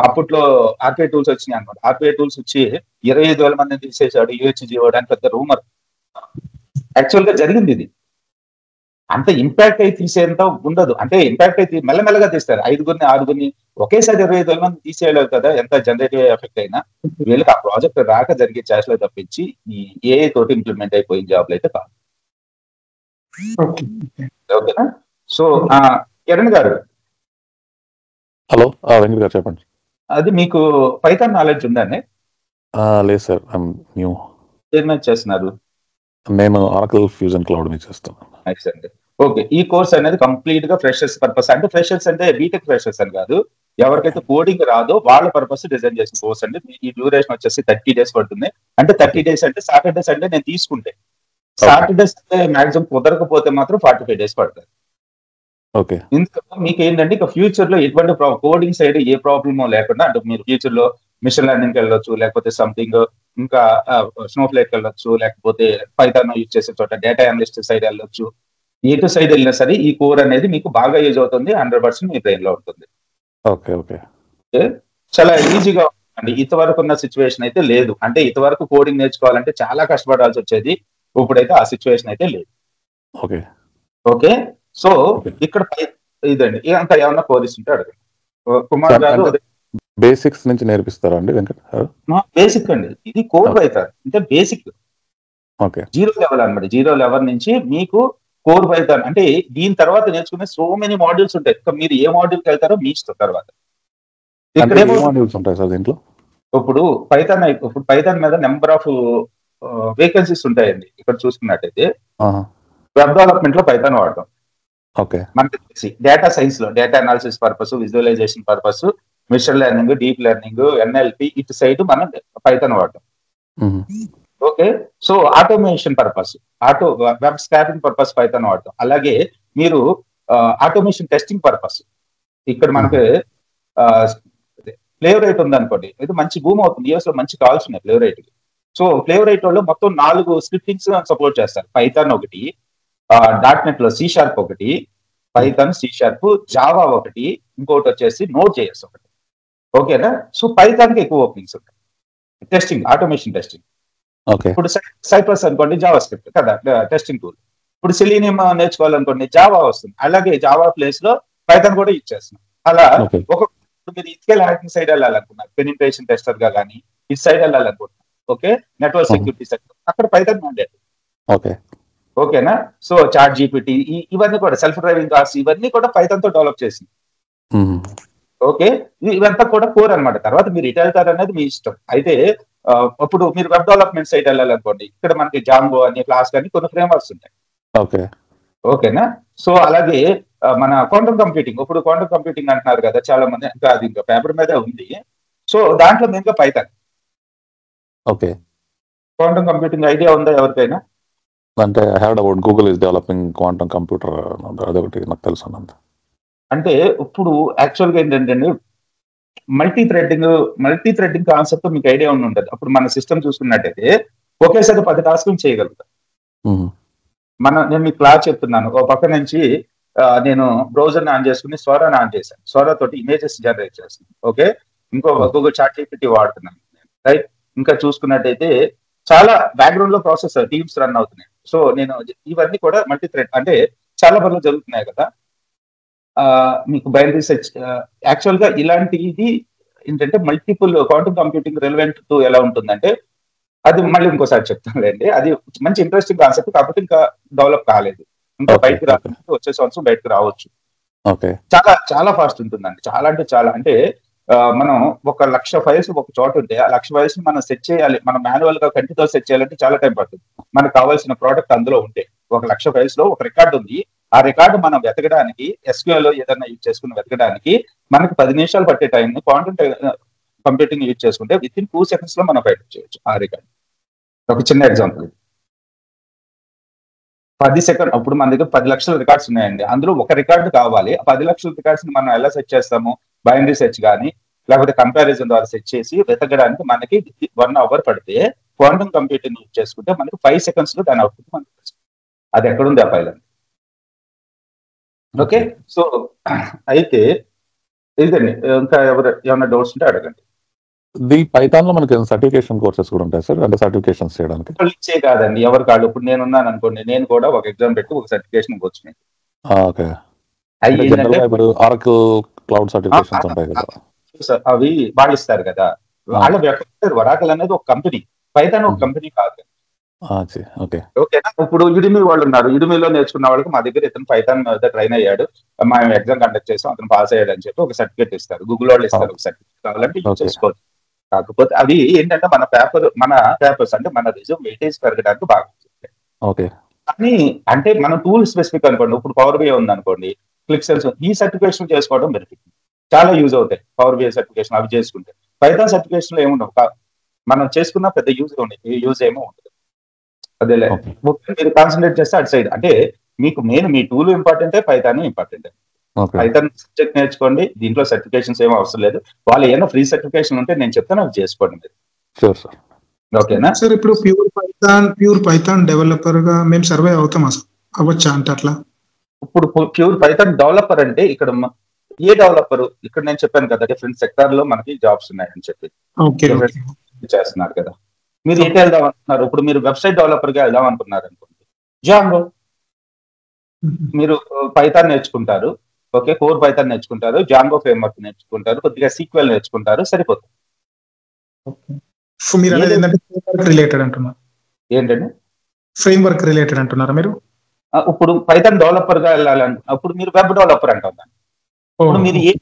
అప్పట్లో ఆర్పిఐ టూల్స్ వచ్చినాయి అనమాట. ఆర్పిఐ టూల్స్ వచ్చి 25,000 మందిని తీసేసాడు యూహెచ్జీ అని పెద్ద రూమర్. యాక్చువల్ గా జరిగింది ఇది. అంత ఇంపాక్ట్ అయితే తీసేంత ఉండదు. అంటే ఇంపాక్ట్ అయితే మెల్లమెల్లగా తీస్తారు. 5గురిని 6గురిని ఒకేసారి 25,000 మంది తీసేయలేదు కదా, ఎంత జనరేటివ్ ఎఫెక్ట్ అయినా. వీళ్ళకి ఆ ప్రాజెక్ట్ రాక జరిగే ఛాయిస్లో తప్పించి ఈ ఏఐ తోటి ఇంప్లిమెంట్ అయిపోయిన జాబ్లు అయితే కాదు. ఓకేనా? సో కిరణ్ గారు, హలో వెంకట్ గారు చెప్పండి. అది మీకు పైథాన్ నాలెడ్జ్ ఉందండి? లేదు సార్, న్యూ. ఏం చేస్తున్నారు? నేను ఆరకల్ ఫ్యూజన్ క్లౌడ్ మీద చేస్తున్నాను. నైస్ అండి. ఓకే, ఈ కోర్స్ అనేది కంప్లీట్ గా ఫ్రెషర్స్ పర్పస్. అంటే ఫ్రెషర్స్ అంటే బీటెక్ ఫ్రెషర్స్ అని కాదు, ఎవరికైతే కోడింగ్ రాదో వాళ్ళ పర్పస్ డిజైన్ చేసిన కోర్స్ అండి. ఈ డ్యూరేషన్ వచ్చేసి 30 days పడుతుంది. అంటే 30 days అంటే సాటర్డే సండే నేను తీసుకుంటే, సాటర్డే సండే మాక్సిమం కుదరకపోతే మాత్రం 45 days పడుతుంది. ఓకే. ఇందులో మీకు ఏంటంటే ఇక ఫ్యూచర్ లో ఎటువంటి కోడింగ్ సైడ్ ఏ ప్రాబ్లమో లేకుండా, అంటే మీరు ఫ్యూచర్ లో మిషన్ లెర్నింగ్ వెళ్ళొచ్చు, లేకపోతే సంథింగ్ ఇంకా స్నోఫ్లేక్ వెళ్ళొచ్చు, లేకపోతే పైథాన్ యూజ్ చేసే చోట డేటా అనలిస్ట్ సైడ్ వెళ్ళొచ్చు. ఎటు సైడ్ వెళ్ళినా సరే ఈ కోర్ అనేది మీకు బాగా యూజ్ అవుతుంది. 100% మీ బ్రెయిన్ లో ఉంటుంది. Okay okay. చాలా ఈజీగా ఉంటుందండి. ఇంతవరకు ఉన్న సిచ్యువేషన్ అయితే లేదు. అంటే ఇంతవరకు కోడింగ్ నేర్చుకోవాలంటే చాలా కష్టపడాల్సి వచ్చేది. ఇప్పుడైతే ఆ సిచ్యువేషన్ అయితే లేదు. Okay okay. సో ఇక్కడ ఇదండి. ఇంకా ఏమన్నా కోరిస్ ఉంటే అడగండి. కుమార్ గారు, బేసిక్స్ నుంచి నేర్పిస్తారా అండి వెంకట్? బేసిక్ అండి, ఇది కోర్ పైథాన్ అంటే బేసిక్. ఓకే. 0 లెవెల్ అనమాట. 0 లెవెల్ నుంచి మీకు కోర్ పైథాన్ అంటే దీని తర్వాత నేర్చుకునే సో మెనీ మాడ్యూల్స్ ఉంటాయి. మీరు ఏ మాడ్యూల్కి వెళ్తారో మీ ఇష్టం. తర్వాత ఇక్కడ మాడ్యూల్స్ ఉంటాయి సార్ దీంట్లో. ఇప్పుడు పైథాన్ మీద నెంబర్ ఆఫ్ వేకెన్సీస్ ఉంటాయండి. ఇక్కడ చూసుకున్నట్టయితే వెబ్ డెవలప్మెంట్ లో పైథాన్ వాడతాం. ఓకే. మనకి తెలిసి డేటా సైన్స్ లో data analysis purpose, visualisation purpose, machine learning, deep learning, NLP ఇటు సైడ్ మనం పైథాన్ వాడతాం. Okay. So automation purpose, web scraping purpose Python వాడతాం. అలాగే మీరు ఆటోమేషన్ టెస్టింగ్ పర్పస్, ఇక్కడ మనకి ప్లేవరైట్ ఉందనుకోండి, ఇది మంచి భూమి అవుతుంది. యూఎస్ లో మంచి కాల్స్ ఉన్నాయి ప్లేవరైట్. సో ప్లేవరైట్ లో మొత్తం 4 స్క్రిప్టింగ్స్ సపోర్ట్ చేస్తారు. పైథాన్ ఒకటి, .NET లో C# ఒకటి, పైథాన్ C#, జావా ఒకటి, ఇంకోటి వచ్చేసి Node.js ఒకటి. ఓకేనా? సో పైథాన్ కి ఎక్కువ ఓపెనింగ్స్ ఉంటాయి. Testing, automation testing. ఇప్పుడు సైప్రస్ అనుకోండి, జావా స్క్రిప్ట్ కదా టెస్టింగ్ టూల్. ఇప్పుడు సెలీనియం నేర్చుకోవాలనుకోండి, జావా వస్తుంది. అలాగే జావా ప్లేస్ లో పైథాన్ కూడా ఇచ్చేస్తున్నాం. అలా మీరు ఇథికల్ హ్యాకింగ్ సైడ్ వెళ్ళాలనుకున్నారు, పెనిట్రేషన్ టెస్టర్ గా కానీ ఇటు సైడ్ వెళ్ళాలనుకుంటున్నారు. ఓకే. నెట్వర్క్ సెక్యూరిటీ సైడ్ అక్కడ పైథాన్ మ్యాండేట్. ఓకే. ఓకేనా? సో చాట్ జీపీటీ ఇవన్నీ కూడా, సెల్ఫ్ డ్రైవింగ్ కార్స్ ఇవన్నీ కూడా పైథాన్ తో డెవలప్ చేసింది. ఓకే. ఇవంతా కూడా కోర్ అనమాట. తర్వాత మీరు ఇటు వెళ్తారు అనేది మీ ఇష్టం. అయితే అప్పుడు మీరు వెబ్ డెవలప్మెంట్ సైడ్ వెళ్ళాలనుకోండి, ఇక్కడ మనకి జాంగో అని, ఫ్లాస్క్ అని కొన్ని ఫ్రేమ్వర్క్స్ ఉంటాయి. ఓకే. ఓకేనా? సో అలాగే మన క్వాంటమ్ కంప్యూటింగ్, ఇప్పుడు క్వాంటమ్ కంప్యూటింగ్ అంటున్నారు కదా చాలా మంది, ఇంకా అది ఇంకా పేపర్ మీదే ఉంది. సో దాంట్లో మెయిన్గా Python. Okay. Quantum computing idea ఉందా ఎవరికైనా? అంటే I heard about Google is developing quantum computer, అదొకటి నాకు తెలుసు అన్నంత. అంటే ఇప్పుడు యాక్చువల్గా ఏంటంటే మల్టీ థ్రెడ్డింగ్ కాన్సెప్ట్ మీకు ఐడియా ఉండి ఉంటుంది. అప్పుడు మన సిస్టమ్ చూసుకున్నట్టయితే ఒకేసారి 10 టాస్క్లు చేయగలుగుతాం. నేను మీకు క్లాస్ చెప్తున్నాను, ఒక పక్క నుంచి నేను బ్రౌజర్ ఆన్ చేసుకుని సోరాని ఆన్ చేశాను. సోరా తోటి ఇమేజెస్ జనరేట్ చేస్తున్నాను. ఓకే. ఇంకో గూగుల్ చాట్ జీపీటీ వాడుతున్నాను, రైట్. ఇంకా చూసుకున్నట్టయితే చాలా బ్యాక్గ్రౌండ్ లో ప్రాసెస్ టీమ్స్ రన్ అవుతున్నాయి. సో నేను ఇవన్నీ కూడా మల్టీ థ్రెడ్ అంటే చాలా పనులు జరుగుతున్నాయి కదా. మీకు బైనరీ సెర్చ్ యాక్చువల్ గా ఇలాంటిది ఏంటంటే multiple quantum computing relevant to ఎలా ఉంటుందంటే, అది మళ్ళీ ఇంకోసారి చెప్తానులేండి. అది మంచి ఇంట్రెస్టింగ్ కాన్సెప్ట్, కాకపోతే ఇంకా డెవలప్ కాలేదు. ఇంకా బయటకు రావచ్చు, వచ్చే సంవత్సరం బయటకు రావచ్చు. చాలా చాలా ఫాస్ట్ ఉంటుందండి. చాలా అంటే చాలా. అంటే మనం 1,00,000 ఫైల్స్ ఒక చోట ఉంటే ఆ 1,00,000 ఫైల్స్ మనం సెట్ చేయాలి. మనం మాన్యువల్ గా కంటితో సెట్ చేయాలంటే చాలా టైం పడుతుంది. మనకు కావాల్సిన ప్రోడక్ట్ అందులో ఉంటే 1,00,000 ఫైల్స్ లో ఒక రికార్డు ఉంది. ఆ రికార్డు మనం వెతకడానికి SQL ఏదైనా యూజ్ చేసుకుని వెతకడానికి మనకి 10 నిమిషాలు పట్టే టైంని క్వాంటమ్ కంప్యూటింగ్ యూజ్ చేసుకుంటే విత్ ఇన్ 2 seconds లో మనం బయట చేయొచ్చు ఆ రికార్డ్. ఒక చిన్న ఎగ్జాంపుల్, 10 సెకండ్ అప్పుడు మన దగ్గర 10 లక్షల రికార్డ్స్ ఉన్నాయండి. అందులో ఒక రికార్డు కావాలి. ఆ 10 లక్షల రికార్డ్స్ ని మనం ఎలా సెర్చ్ చేస్తాము? బైనరీ సెర్చ్ కానీ లేకపోతే కంపారిజన్ ద్వారా సెర్చ్ చేసి వెతకడానికి మనకి 1 hour పడితే క్వాంటమ్ కంప్యూటింగ్ యూజ్ చేసుకుంటే మనకి 5 seconds లో దాని అవుట్పుట్ మనకి వస్తుంది. అది ఎక్కడుంది ఆ ఫైల్ అని. ఓకే, సో అయితే ఇదండి. ఇంకా ఏమైనా డౌట్స్ ఉంటే అడగండి. ది పైథాన్ లో మనకి సర్టిఫికేషన్ కోర్సెస్ కూడా ఉంటాయి సార్, అంటే సర్టిఫికేషన్స్ చేయడానికి? ఇచ్చే కాదండి, ఎవరి కాళ్ళు. ఇప్పుడు నేనున్నాను అనుకోండి, నేను కూడా ఒక ఎగ్జామ్ పెట్టి ఒక సర్టిఫికేషన్ వచ్చినాయి. ఓకే, అవి ఏంటంటే ఇప్పుడు ఆరకిల్ క్లౌడ్ సర్టిఫికేషన్స్ ఉంటాయి కదా, అవి వాళ్ళు ఇస్తారు కదా. వాళ్ళ వరాకల్ అనేది ఒక కంపెనీ, పైథాన్ ఒక కంపెనీ కాదు. ఓకేనా? ఇప్పుడు యుడిమి వాళ్ళు ఉన్నారు, యుడిమిలో నేర్చుకున్న వాళ్ళకి మా దగ్గర ఇతను పైథాన్ ట్రైన్ అయ్యాడు, మేము ఎగ్జామ్ కండక్ట్ చేసాం, అతను పాస్ అయ్యాడు అని చెప్పి ఒక సర్టిఫికేట్ ఇస్తారు. గూగుల్ వాళ్ళు ఇస్తారు ఒక సర్టిఫికేట్, కావాలంటే యూజ్ చేసుకోవచ్చు. కాకపోతే అవి ఏంటంటే మన పేపర్స్ అంటే మన రిజ్యూమ్ వెయిటేజ్ పెరగడానికి బాగా ఉంటుంది. కానీ అంటే మనం టూల్ స్పెసిఫిక్ అనుకోండి, ఇప్పుడు పవర్ బిఐ ఉంది అనుకోండి, క్లిక్ సెన్స్ ఈ సర్టిఫికేషన్ చేసుకోవడం బెనిఫిట్, చాలా యూజ్ అవుతాయి. పవర్ బిఐ సర్టిఫికేషన్ అవి చేసుకుంటే పైథాన్ సర్టిఫికేషన్ లో ఏముండవు, మనం చేసుకున్న పెద్ద యూజ్ ఏమో ఉంటుంది. అదే మీరు కాన్సన్ట్రేట్ చేస్తే అటు సైడ్ అంటే మీకు మెయిన్ మీ టూల్ ఇంపార్టెంటే, పైథాన్ ఇంపార్టెంట్. పైథాన్ సబ్జెక్ట్ నేర్చుకోండి, దీంట్లో సర్టిఫికేషన్స్ ఏమో అవసరం లేదు. వాళ్ళు ఏమైనా ఫ్రీ సర్టిఫికేషన్ ఉంటే నేను చెప్తాను, అవి చేసుకోండి మీరు. ఓకేనా సార్? ఇప్పుడు ప్యూర్ పైథాన్ డెవలపర్ గా మేము సర్వే అవుతామా అవ్వచ్చా అంటే అట్లా? ఇప్పుడు ప్యూర్ పైథాన్ డెవలపర్ అంటే ఇక్కడ ఏ డెవలపర్, ఇక్కడ నేను చెప్పాను కదా డిఫరెంట్ సెక్టార్ లో మనకి జాబ్స్ ఉన్నాయని చెప్పి చేస్తున్నారు కదా. మీరు ఏంటి వెళ్దాం అనుకున్నారు? ఇప్పుడు మీరు వెబ్సైట్ డెవలపర్ గా వెళ్దాం అనుకున్నారు అనుకోండి, జాంగో. మీరు పైథాన్ నేర్చుకుంటారు, ఓకే, కోర్ పైథాన్ నేర్చుకుంటారు, జాంగో ఫ్రేమ్వర్క్ నేర్చుకుంటారు, కొద్దిగా సీక్వెల్ నేర్చుకుంటారు, సరిపోతుంది. ఏంటండి? ఫ్రేమ్వర్క్ రిలేటెడ్ అంటున్నారా మీరు? ఇప్పుడు పైథాన్ డెవలపర్ గా వెళ్ళాలనుకున్నప్పుడు మీరు వెబ్ డెవలపర్ అంటారు. ఇప్పుడు మీరు ఏ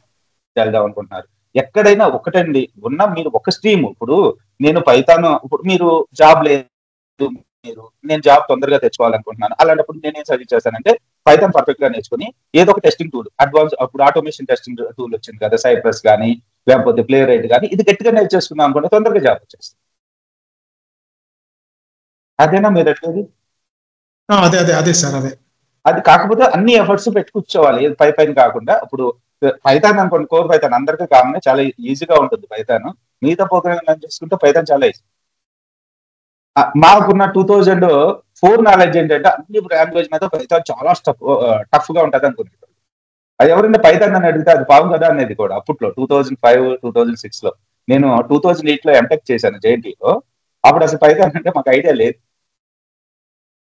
వెళ్దాం అనుకుంటున్నారు? ఎక్కడైనా ఒకటండి ఉన్న మీరు ఒక స్ట్రీమ్. ఇప్పుడు నేను పైథాన్, ఇప్పుడు మీరు జాబ్ లేదు, నేను జాబ్ తొందరగా తెచ్చుకోవాలనుకుంటున్నాను, అలాంటప్పుడు నేనేం సజెస్ట్ చేస్తానంటే పైథాన్ పర్ఫెక్ట్ గా నేర్చుకుని ఏదో ఒక టెస్టింగ్ టూల్, అడ్వాన్స్ అప్పుడు ఆటోమేషన్ టెస్టింగ్ టూల్ వచ్చింది కదా, సైప్రస్ కానీ లేకపోతే ప్లే రైట్ కానీ, ఇది గట్టిగా నేర్చేసుకున్నాం అనుకుంటే తొందరగా జాబ్ వచ్చేస్తుంది. అదేనా మీరు అట్లేదు? అదే సార్, అదే. అది కాకపోతే అన్ని ఎఫర్ట్స్ పెట్టి కూర్చోవాలి, పైన కాకుండా. ఇప్పుడు పైథాన్ అనుకోండి, కోర్ పైథాన్ అందరికీ కామన్, చాలా ఈజీగా ఉంటుంది పైథాన్. మిగతా ప్రోగ్రామింగ్ చేసుకుంటే పైథాన్ చాలా ఈజీ. మాకున్న 2004 నాలెడ్జ్ ఏంటంటే అన్ని లాంగ్వేజ్ మీద పైథాన్ చాలా టఫ్ గా ఉంటుంది అనుకుంటున్నారు. అది ఎవరైనా పైథాన్ అని అడిగితే అది పావు కదా అనేది కూడా అప్పట్లో 2005, 2006 లో. నేను 2008 లో ఎంటెక్ చేశాను జేఎన్టీలో. అప్పుడు అసలు పైథాన్ అంటే మాకు ఐడియా లేదు.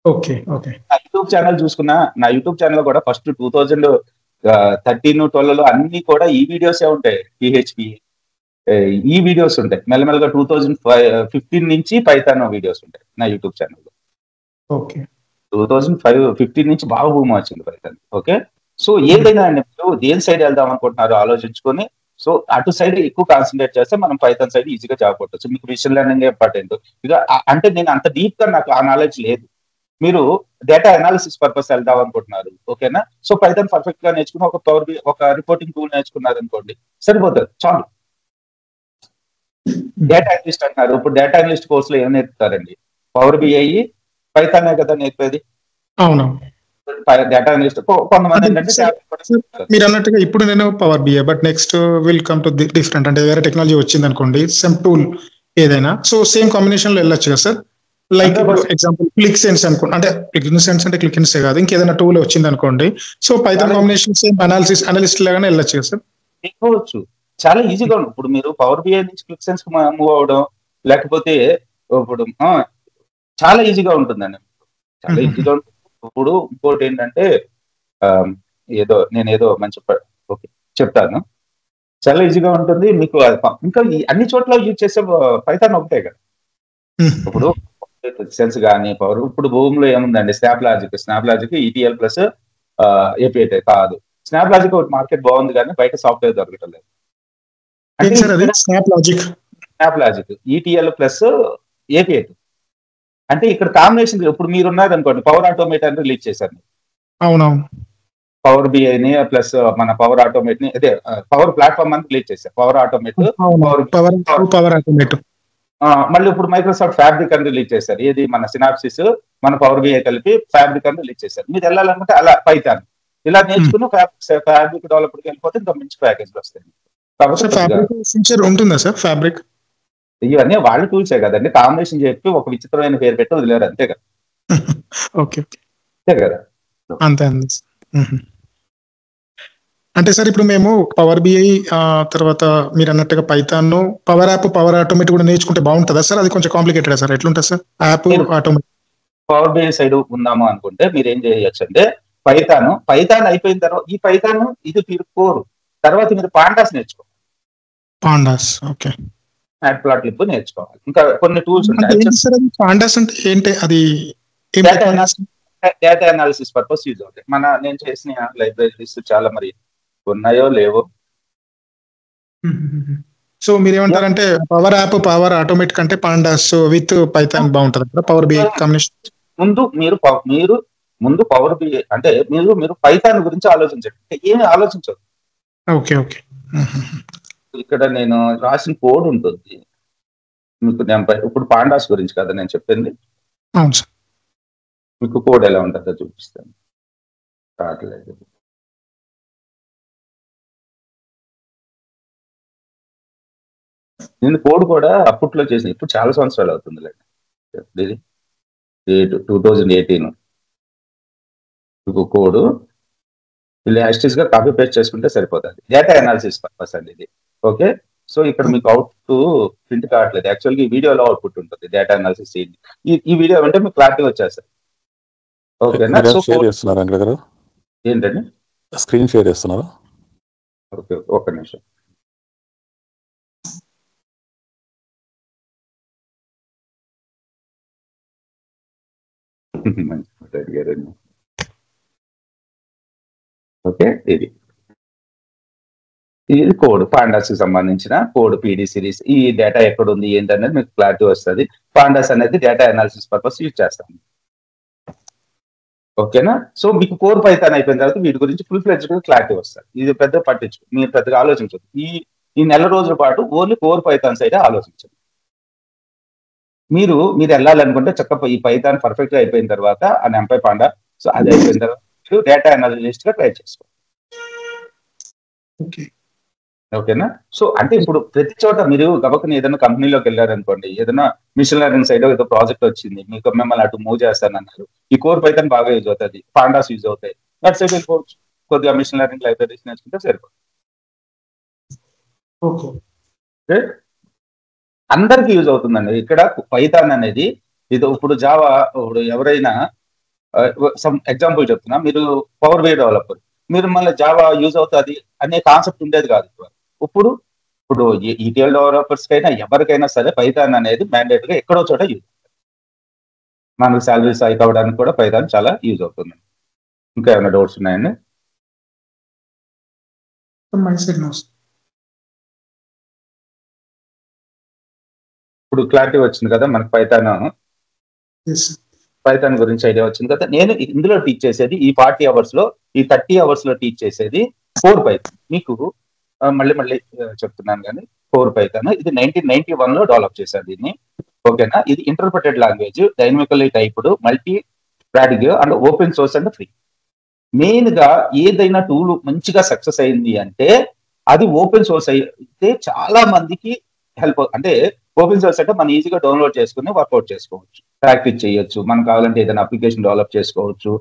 నా యూట్యూబ్ ఛానల్ చూసుకున్నా, నా యూట్యూబ్ ఛానల్ కూడా ఫస్ట్ 2013, 12 లో అన్ని కూడా ఈ వీడియోసే ఉంటాయి, పిహెచ్పి ఈ వీడియోస్ ఉంటాయి. మెల్లమెల్లగా 2015 నుంచి పైథాన్ వీడియోస్ ఉంటాయి నా యూట్యూబ్ ఛానల్లో. 2015 నుంచి బాగా భూమి వచ్చింది పైథాన్. ఓకే, సో ఏదైనా మీరు దేని సైడ్ వెళ్దాం అనుకుంటున్నారో ఆలోచించుకొని, సో అటు సైడ్ ఎక్కువ కాన్సన్ట్రేట్ చేస్తే మనం పైథాన్ సైడ్ ఈజీగా జాబ్ కొట్టచ్చు. మీకు మిషన్ లెర్నింగ్ ఇంపార్టెంట్. ఇక అంటే నేను అంత డీప్ గా నాకు ఆ నాలెడ్జ్ లేదు. మీరు డేటా అనాలిసిస్ పర్పస్ వెళ్దాం అనుకుంటున్నారు, ఓకేనా? సో పైథాన్ పర్ఫెక్ట్ గా నేర్చుకుని ఒక రిపోర్టింగ్ టూల్ నేర్చుకున్నారు అనుకోండి, సరిపోతుంది, చాలు. డేటా అనలిస్ట్ అంటున్నారు. ఇప్పుడు డేటా అనలిస్ట్ కోర్సులో ఏం నేర్పుతారండి? పవర్ బిఐ, పైథానే కదా నేర్పేది. అవును, డేటా అనలిస్ట్. కొంతమంది ఏంటంటే మీరు అన్నట్టుగా ఇప్పుడు నేను Power BI, but next will come to different, అంటే వేరే టెక్నాలజీ వచ్చింది అనుకోండి, సేమ్ టూల్ ఏదైనా, సో సేమ్ కాంబినేషన్ లో వెళ్ళొచ్చు కదా సార్? లైక్ ఎగ్జాంపుల్ క్లిక్ సెన్స్ అనుకోండి, అంటే క్లిక్ సెన్స్ కాదు, ఇంకేదైనా టూల్ వచ్చింది అనుకోండి, so Python combination same analyst లాగానే వెళ్ళొచ్చు కదా సార్? ఎక్కువచ్చు, చాలా ఈజీగా ఉంది. ఇప్పుడు మీరు పవర్ బిఐ నుంచి క్లిక్ సెన్స్ మూవ్ అవడం, లేకపోతే ఇప్పుడు చాలా ఈజీగా ఉంటుందండి, చాలా ఈజీగా ఉంటుంది. ఇప్పుడు ఇంకోటి ఏంటంటే నేనేదో మంచి చెప్తాను, చాలా ఈజీగా ఉంటుంది మీకు. ఇంకా అన్ని చోట్ల యూజ్ చేసే పైథాన్ ఒకటే కదా. ఇప్పుడు సెన్స్ కానీ పవర్, ఇప్పుడు భూమిలో ఏముందండి? Snap logic ETL plus API కాదు. స్నాప్ లాజిక్ ఒకటి మార్కెట్ బాగుంది కానీ బయట సాఫ్ట్వేర్ దొరకటం లేదు. Snap logic ETL plus API అంటే ఇక్కడ కాంబినేషన్. ఇప్పుడు మీరున్నారు అనుకోండి, పవర్ ఆటోమేట్ అని రిలీజ్ చేశారు. అవునవును. పవర్ బిఐని ప్లస్ మన పవర్ ఆటోమేట్ ని అదే పవర్ ప్లాట్ఫామ్ అని రిలీజ్ చేశారు. Power automate, power automate. మళ్ళీ ఇప్పుడు మైక్రోసాఫ్ట్ ఫ్యాబ్రిక్ అని రిలీజ్ చేశారు. ఏది మన సినాప్సిస్ మన పవర్ బిఐ కలిపి ఫ్యాబ్రిక్ అని రిలీజ్ చేశారు. మీరు వెళ్ళాలనుకుంటే అలా పైథాన్ ఇలా నేర్చుకుని ఫ్యాబ్రిక్ డెవలప్కి వెళ్ళిపోతే ఇంకా మంచి ప్యాకేజ్లు వస్తాయి. కాబట్టి ఉంటుందా సార్ ఫ్యాబ్రిక్? ఇవన్నీ వాళ్ళ టూల్సే కదండి, కాంబినేషన్ చెప్పి ఒక విచిత్రమైన పేరు పెట్టి వదిలేరు అంతే కదా. ఓకే అంతే కదా, అంతే అండి. అంటే సార్ ఇప్పుడు మేము పవర్ బిఐ తర్వాత మీరు అన్నట్టుగా Python, power app, power automate కూడా నేర్చుకుంటే బాగుంటుందా సార్? అది కొంచెం కాంప్లికేటెడ్ సార్, ఎట్లుంటుంది sir app automate? Power BI side ఉందాము అనుకుంటే మీరు ఏం చేయొచ్చు అంటే పైథాన్ అయిపోయిన తర్వాత ఈ పైథాన్ ఇది మీరు కోరు తర్వాత మీరు పాండాస్ నేర్చుకోవాలి. Pandas, okay. Matplotlib నేర్చుకోవాలి. ఇంకా కొన్ని టూల్స్ ఉంటాయి. పాండాస్ అంటే ఏంటి? అది డేటా అనాలిసిస్ పర్పస్ యూజ్ అవుతాయి. నేను చేసిన లైబ్రరీస్ చాలా మరి ఉన్నాయో లేవో. సో మీరు ఏమంటారంటే పవర్ యాప్, పవర్ ఆటోమేట్ కంటే పాండాస్ విత్ పైథాన్ బాగుంటుంది పవర్ బిఐ కాంబినేషన్? ముందు పవర్ బిఐ అంటే మీరు పైథాన్ గురించి ఆలోచించండి, ఏమి ఆలోచించదు. Okay okay. ఇక్కడ నేను రాసిన కోడ్ ఉంటుంది మీకు. ఇప్పుడు పాండాస్ గురించి కదా నేను చెప్పింది. అవును సార్. మీకు కోడ్ ఎలా ఉంటుందో చూపిస్తాను. రావట్లేదు. నేను కోడ్ కూడా అప్పట్లో చేసిన, ఇప్పుడు చాలా సంవత్సరాలు అవుతుంది. 2018 మీకు కోడ్ ఇలా యాస్టిస్ గా కాపీ పేస్ట్ చేసుకుంటే సరిపోతుంది. డేటా అనాలిసిస్ పర్పస్ అండి ఇది. ఓకే, సో ఇక్కడ మీకు అవుట్పుట్ ప్రింట్ కావట్లేదు. యాక్చువల్గా ఈ వీడియోలో అవుట్పుట్ ఉంటుంది డేటా అనాలిసిస్. ఈ వీడియో అంటే మీకు క్లారిటీ వచ్చేస్తుంది. ఓకేనా? సో ఏంటండి స్క్రీన్ షేర్ చేస్తున్నారా? ఓకే, ఒక్క నిమిషం. ఓకే, ఇది కోడ్ పాండాస్ కి సంబంధించిన కోడ్ పీడీ సిరీస్. ఈ డేటా ఎక్కడ ఉంది ఏంటనేది మీకు క్లారిటీ వస్తుంది. పాండాస్ అనేది డేటా అనాలిసిస్ పర్పస్ యూజ్ చేస్తాం. ఓకేనా? సో మీకు కోర్ పైథాన్ అయిపోయిన తర్వాత వీటి గురించి ఫుల్ ఫ్లెడ్జ్డ్ క్లారిటీ వస్తుంది. ఇది పెద్ద పట్టించు, మీరు పెద్దగా ఆలోచించదు. ఈ నెల రోజుల పాటు ఓన్లీ కోర్ పైథాన్ సైడ్ ఆలోచించండి. మీరు వెళ్ళాలనుకుంటే చక్కగా ఈ పైథాన్ పర్ఫెక్ట్ గా అయిపోయిన తర్వాత ఆ నెంపై పాండా, సో అది అయిపోయిన తర్వాత మీరు డేటా అనాలిస్ట్ గా ట్రై చేసుకోండి. ఓకేనా? సో అంటే ఇప్పుడు ప్రతి చోట మీరు గబక్కని ఏదైనా కంపెనీలోకి వెళ్ళారనుకోండి, ఏదైనా మిషన్ లెర్నింగ్ సైడ్ ఏదో ప్రాజెక్ట్ వచ్చింది, మీకు మిమ్మల్ని అటు మూవ్ చేస్తానన్నారు, ఈ కోర్ పైథాన్ బాగా యూజ్ అవుతుంది, పాండాస్ యూజ్ అవుతాయి, దట్ సైడ్ వెళ్ళిపోవచ్చు. కొద్దిగా మిషన్ లెర్నింగ్ లైబ్రరీస్ నేర్చుకుంటే సరిపోతుంది. ఓకే, అందరికి యూజ్ అవుతుందండి. ఇక్కడ పైథాన్ అనేది ఇది. ఇప్పుడు జావా, ఇప్పుడు ఎవరైనా సమ్ ఎగ్జాంపుల్ చెప్తున్నా, మీరు పవర్ బిఐ డెవలపర్, మీరు మళ్ళీ జావా యూజ్ అవుతుంది అనే కాన్సెప్ట్ ఉండేది కాదు. ఇప్పుడు ఈటీఎల్ డెవలపర్స్ కైనా ఎవరికైనా సరే పైథాన్ అనేది మ్యాండేట్ గా ఎక్కడో చోట యూజ్ అవుతుంది. మనకు సాలరీస్ హైక్ అవ్వడానికి కూడా పైథాన్ చాలా యూజ్ అవుతుంది. ఇంకా ఏమైనా డౌట్స్ ఉన్నాయండి? ఇప్పుడు క్లారిటీ వచ్చింది కదా మనకు పైథాన్ గురించి ఐడియా వచ్చింది కదా. నేను ఇందులో టీచ్ చేసేది ఈ 40 hours లో, ఈ 30 hours లో టీచ్ చేసేది కోర్ పైథాన్. మీకు మళ్ళీ చెప్తున్నాను కానీ కోర్ పైథాన్ ఇది 1991 లో డెవలప్ చేశారు దీన్ని. ఓకేనా? ఇది interpreted language, dynamically typed, multi threaded and open source and free. Main గా ఏదైనా టూల్ మంచిగా సక్సెస్ అయింది అంటే అది ఓపెన్ సోర్స్ అయితే చాలా మందికి హెల్ప్. అంటే ఓపెన్ సోర్స్ అంటే మనం ఈజీగా డౌన్లోడ్ చేసుకుని వర్కౌట్ చేసుకోవచ్చు, ప్రాక్టీస్ చేయొచ్చు. మనం కావాలంటే ఏదైనా అప్లికేషన్ డెవలప్ చేసుకోవచ్చు.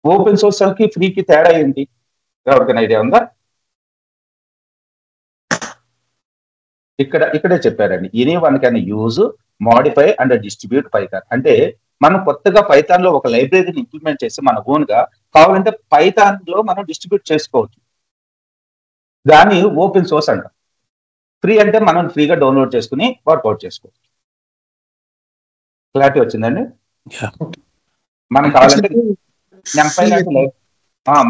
ఓపెన్ సోర్స్ కి ఫ్రీకి తేడా ఏంటి? ఎవరికైనా ఐడియా ఉందా? ఇక్కడే చెప్పారండి. Anyone can use, modify and distribute Python. అంటే మనం కొత్తగా పైథాన్ లో ఒక లైబ్రరీని ఇంప్లిమెంట్ చేసి మన ఓన్ గా కావాలంటే పైథాన్ లో మనం డిస్ట్రిబ్యూట్ చేసుకోవచ్చు. దాన్ని ఓపెన్ సోర్స్ అంటాం. ఫ్రీ అంటే మనం ఫ్రీగా డౌన్లోడ్ చేసుకుని వర్కౌట్ చేసుకోవచ్చు. క్లారిటీ వచ్చిందండి? మనం కావాలంటే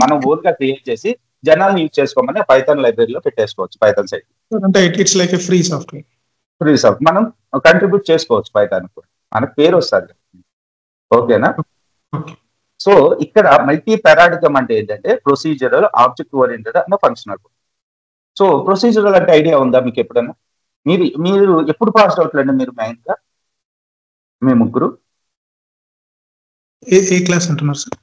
మనం ఓన్ గా క్రియేట్ చేసి జనాలను యూజ్ చేసుకోమని పైథాన్ లైబ్రరీలో పెట్టేసుకోవచ్చు. పైథాన్ సైట్ అంటే it's like free software. Free soft మనం కంట్రిబ్యూట్ చేసుకోవచ్చు పైథాన్ కూడా, మనకు పేరు వస్తుంది. ఓకేనా? సో ఇక్కడ మల్టీ పారాడిగమ్ అంటే ఏంటంటే ప్రొసీజరల్, ఆబ్జెక్ట్ ఓరియంటెడ్ అన్న ఫంక్షనల్. సో ప్రొసీజరల్ అంటే ఐడియా ఉందా మీకు ఎప్పుడన్నా? మీరు ఎప్పుడు పాస్ అవుట్ అండి మీరు మెయిన్ గా మీ ముగ్గురు? ఏ క్లాస్ అంటున్నారు సార్?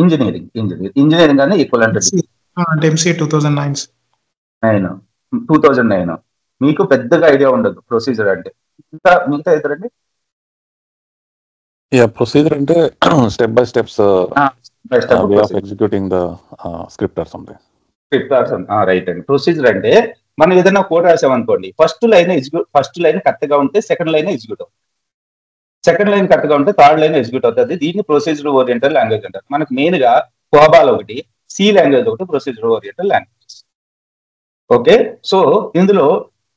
ఇంజనీరింగ్ అని ఈక్వల్ ఎంసీఏ 2009. 2009. మీకు పెద్దగా ఐడియా ఉండదు ప్రొసీజర్ అంటే. మిగతా ఇద్దరండి ప్రొసీజర్ అంటే step by steps way of executing the script or something. Right అండి. ప్రొసీజర్ అంటే మనం ఏదైనా కోడ్ రాసామనుకోండి, ఫస్ట్ లైన్ కరెక్ట్ గా ఉంటే సెకండ్ లైన్ ఎగ్జిక్యూట్ అవుతుంది, సెకండ్ లైన్ కరెక్ట్ గా ఉంటే థర్డ్ లైన్ ఎగ్జిక్యూట్ అవుతుంది. దీన్ని ప్రొసీజర్ ఓరియంటెడ్ లాంగ్వేజ్ అంటారు. మనకు మెయిన్ గా కోబాల్ ఒకటి, సి లాంగ్వేజ్ ఒకటి procedure oriented languages. Okay, so ఇందులో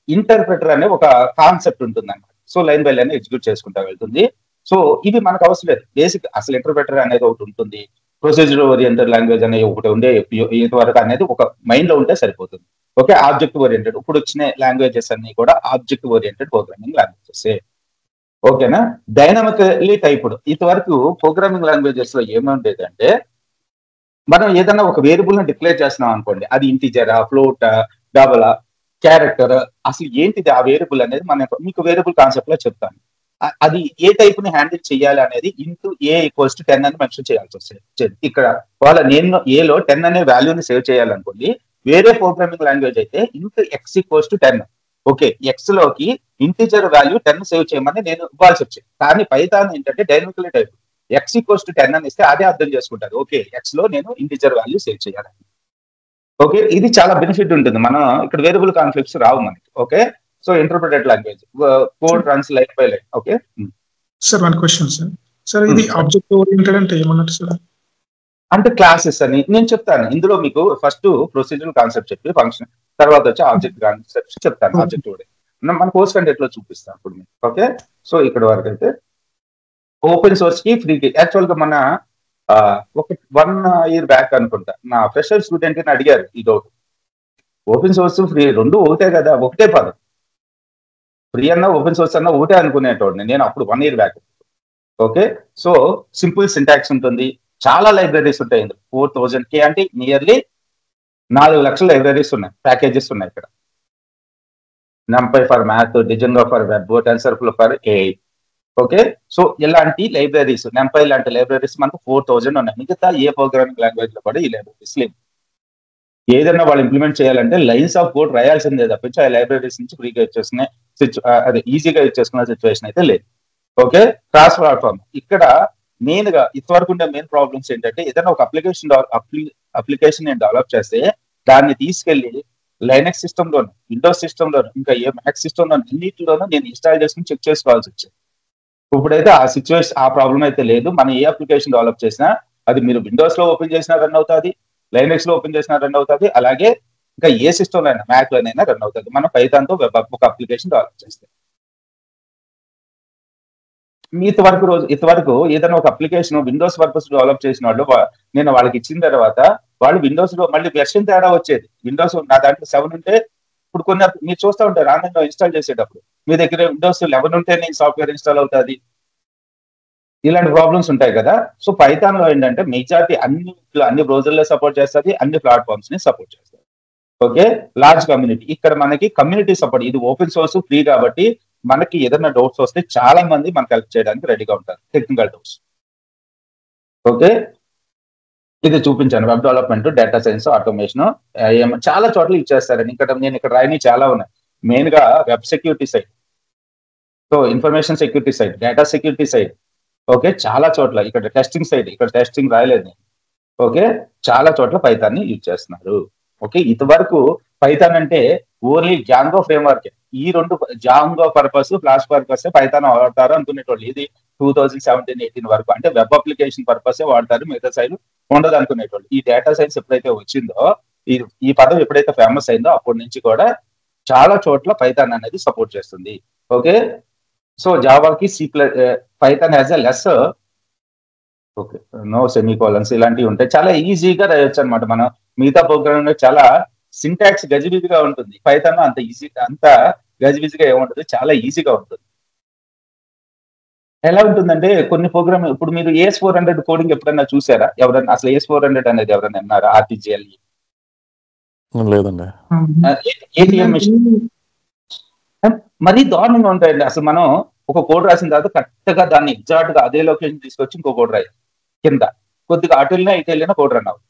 ఇంటర్ప్రెటర్ అనే ఒక కాన్సెప్ట్ ఉంటుంది అన్నమాట. So line by line execute చేసుకుంటా వెళ్తుంది. సో ఇది మనకు అవసరం లేదు. బేసిక్ అసలు ఇంటర్ప్రెటర్ అనేది ఒకటి ఉంటుంది, ప్రొసీజర్ ఓరియంటెడ్ లాంగ్వేజ్ అనేది ఒకటి ఉండే వరకు అనేది ఒక మైండ్ లో ఉంటే సరిపోతుంది. ఓకే, ఆబ్జెక్ట్ ఓరియంటెడ్ ఇప్పుడు వచ్చిన లాంగ్వేజెస్ అన్ని కూడా ఆబ్జెక్ట్ ఓరియంటెడ్ ప్రోగ్రామింగ్ లాంగ్వేజెస్. ఓకేనా? Dynamically typed. ఇంతవరకు ప్రోగ్రామింగ్ లాంగ్వేజెస్ లో ఏముండేదంటే మనం ఏదైనా ఒక వేరియబుల్ ని డిక్లేర్ చేస్తున్నాం అనుకోండి, అది ఇంటిజరా, ఫ్లోటా, డబలా, క్యారెక్టర్, అసలు ఏంటిది ఆ వేరియబుల్ అనేది మీకు వేరియబుల్ కాన్సెప్ట్ లో చెప్తాను. అది ఏ టైప్ ని హ్యాండిల్ చేయాలి అనేది ఇంటూ ఏ ఈక్వల్స్ టు 10 అని మెన్షన్ చేయాల్సి వస్తుంది. ఇక్కడ నేను ఏలో 10 అనే వాల్యూని సేవ్ చేయాలనుకోండి, వేరే ప్రోగ్రామింగ్ లాంగ్వేజ్ అయితే into X equals to 10. Okay, X లోకి ఇంటిజర్ వాల్యూ 10 సేవ్ చేయమని నేను ఇవ్వాల్సి వచ్చింది. కానీ పైథాన్ ఏంటంటే dynamical type, X equals to 10 అని ఇస్తే అదే అర్థం చేసుకుంటారు. ఓకే, ఎక్స్ లో నేను ఇంటిజర్ వాల్యూ సేవ్ చేయాలని. ఓకే, ఇది చాలా బెనిఫిట్ ఉంటుంది. మనం ఇక్కడ వేరియబుల్ కాన్ఫ్లిక్ట్స్ రావు మనకి. Okay, so interpreted language, code runs line by line. Okay sir, one question sir. ఇది ఆబ్జెక్ట్ ఓరియంటెడ్ అంటే ఏమన్నట్టు సార్? అంటే క్లాసెస్ అని నేను చెప్తాను. ఇందులో మీకు ఫస్ట్ ప్రొసీజరల్ కాన్సెప్ట్ చెప్పి ఫంక్షన్, తర్వాత వచ్చి ఆబ్జెక్ట్ కాన్సెప్ట్ చెప్తాను. ఆబ్జెక్ట్ ఓరియంటెడ్ మన కోర్స్ కంటెంట్ లో చూపిస్తాను ఇప్పుడు మీకు. ఓకే, సో ఇక్కడ వరకు అయితే ఓపెన్ సోర్స్ కి ఫ్రీకి యాక్చువల్ గా మన ఒక 1 year బ్యాక్ అనుకుంటా నా ఫ్రెషర్ స్టూడెంట్ ని అడిగారు ఈ డౌట్. ఓపెన్ సోర్స్ ఫ్రీ రెండు ఒకటే కదా, ఒకటే పదం. ఫ్రీ అన్న ఓపెన్ సోర్స్ అన్న ఒకటే అనుకునేటోడిని నేను అప్పుడు 1 year back. Okay, so simple syntax ఉంటుంది, చాలా లైబ్రరీస్ ఉంటాయి. 4000K అంటే నియర్లీ 4 లక్షల లైబ్రరీస్ ఉన్నాయి, ప్యాకేజెస్ ఉన్నాయి ఇక్కడ. NumPy for math, Django for web, TensorFlow for AI. Okay, so ఇలాంటి లైబ్రరీస్, NumPy లాంటి లైబ్రరీస్ మనకు 4000 ఉన్నాయి. మిగతా ఏ ప్రోగ్రామింగ్ లాంగ్వేజ్ లో కూడా ఈ లైబ్రరీస్ లేవు. ఏదైనా వాళ్ళు ఇంప్లిమెంట్ చేయాలంటే లైన్స్ ఆఫ్ కోడ్ రాయాల్సిందే తప్పించి ఆ లైబ్రరీస్ నుంచి ఫ్రీగా ఇచ్చేసుకునే అదే ఈజీగా ఇచ్చేసుకునే సిచ్యువేషన్ అయితే లేదు. ఓకే, క్రాస్ ప్లాట్ఫామ్ ఇక్కడ మెయిన్ గా ఇంతవరకు ఉండే మెయిన్ ప్రాబ్లమ్స్ ఏంటంటే ఏదైనా ఒక అప్లికేషన్ నేను డెవలప్ చేస్తే దాన్ని తీసుకెళ్లి లైనక్స్ సిస్టమ్ లోను, విండోస్ సిస్టమ్ లోను, ఇంకా ఏ మ్యాక్ సిస్టమ్ లోను అన్నింటిలోనూ నేను ఇన్స్టాల్ చేసుకుని చెక్ చేసుకోవాల్సి వచ్చింది. ఇప్పుడైతే ఆ సిచ్యువేషన్, ఆ ప్రాబ్లం అయితే లేదు. మనం ఏ అప్లికేషన్ డెవలప్ చేసినా అది మీరు విండోస్ లో ఓపెన్ చేసినా రన్ అవుతుంది, లైనక్స్ లో ఓపెన్ చేసినా రన్ అవుతుంది, అలాగే ఇంకా ఏ సిస్టమ్ లో అయినా మ్యాక్ లోనైనా రన్ అవుతుంది. మనం పైథాన్ తో ఒక అప్లికేషన్ డెవలప్ చేస్తే. ఇంతవరకు ఏదైనా ఒక అప్లికేషన్ విండోస్ పర్పస్ డెవలప్ చేసిన వాళ్ళు నేను వాళ్ళకి ఇచ్చిన తర్వాత వాళ్ళు విండోస్ లో మళ్ళీ వెర్షన్ తేడా వచ్చేది. విండోస్ నా దాంట్లో 7 ఉంటే ఇప్పుడు కొన్ని మీరు చూస్తూ ఉంటారు ఆన్లైన్ ఇన్స్టాల్ చేసేటప్పుడు మీ దగ్గర విండోస్ 11 ఉంటే నేను సాఫ్ట్వేర్ ఇన్స్టాల్ అవుతుంది. ఇలాంటి ప్రాబ్లమ్స్ ఉంటాయి కదా. సో పైథాన్ లో ఏంటంటే మెజారిటీ అన్ని బ్రౌజర్లో సపోర్ట్ చేస్తుంది, అన్ని ప్లాట్ఫామ్స్ ని సపోర్ట్ చేస్తుంది. Okay, large community. ఇక్కడ మనకి కమ్యూనిటీ సపోర్ట్, ఇది ఓపెన్ సోర్స్ ఫ్రీ కాబట్టి మనకి ఏదైనా డౌట్స్ వస్తే చాలా మంది మనకు హెల్ప్ చేయడానికి రెడీగా ఉంటారు, టెక్నికల్ డౌట్స్. ఓకే, ఇది చూపించాను. Web development, data science, automation చాలా చోట్ల ఇచ్చేస్తారని. నేను ఇక్కడ రాయని చాలా ఉన్నాయి. మెయిన్ గా web security side, so information security side, data security side. Okay, చాలా చోట్ల ఇక్కడ టెస్టింగ్ సైడ్, ఇక్కడ టెస్టింగ్ రాయలేదు నేను. ఓకే, చాలా చోట్ల పైథాన్ ని యూజ్ చేస్తున్నారు. ఓకే, ఇంతవరకు పైథాన్ అంటే ఓన్లీ జాంగో ఫ్రేమ్వర్క్, ఈ రెండు Django purpose, flash purpose Python వాడతారు అనుకునేటోళ్ళు. ఇది 2017-18 వరకు అంటే వెబ్ అప్లికేషన్ పర్పస్ వాడతారు, మిగతా సైడ్ ఉండదు అనుకునేటోళ్ళు. ఈ డేటా సైన్స్ ఎప్పుడైతే వచ్చిందో, ఈ పదం ఎప్పుడైతే ఫేమస్ అయిందో అప్పటి నుంచి కూడా చాలా చోట్ల పైథాన్ అనేది సపోర్ట్ చేస్తుంది. ఓకే, సో జావాకి Python as a less, okay, no semicolons ఇలాంటివి ఉంటాయి. చాలా ఈజీగా రాయొచ్చు అనమాట. మనం మిగతా ప్రోగ్రామ్ చాలా సింటాక్స్ గజిబిజిగా ఉంటుంది, పైథాన్ అంత గజిబిజిగా ఏముంటుంది, చాలా ఈజీగా ఉంటుంది. ఎలా ఉంటుందంటే కొన్ని ప్రోగ్రామ్ ఇప్పుడు మీరు AS400 కోడింగ్ ఎప్పుడైనా చూసారా? ఎవరన్నా అసలు AS400 అనేది ఎవరైనా విన్నారా? ఆర్టీజీఎల్ లేదండి. ఏటీఎం మిషన్ మరీ దారుణంగా ఉంటాయండి. అసలు మనం ఒక కోడ్ రాసిన తర్వాత కరెక్ట్ గా దాన్ని ఎగ్జాక్ట్ గా అదే లొకేషన్ తీసుకొచ్చి ఇంకో కోడ్ రాయాలి కింద. కొద్దిగా అటు వెళ్ళినా ఇటు వెళ్ళినా కోడ్ రన్ అవ్వదు.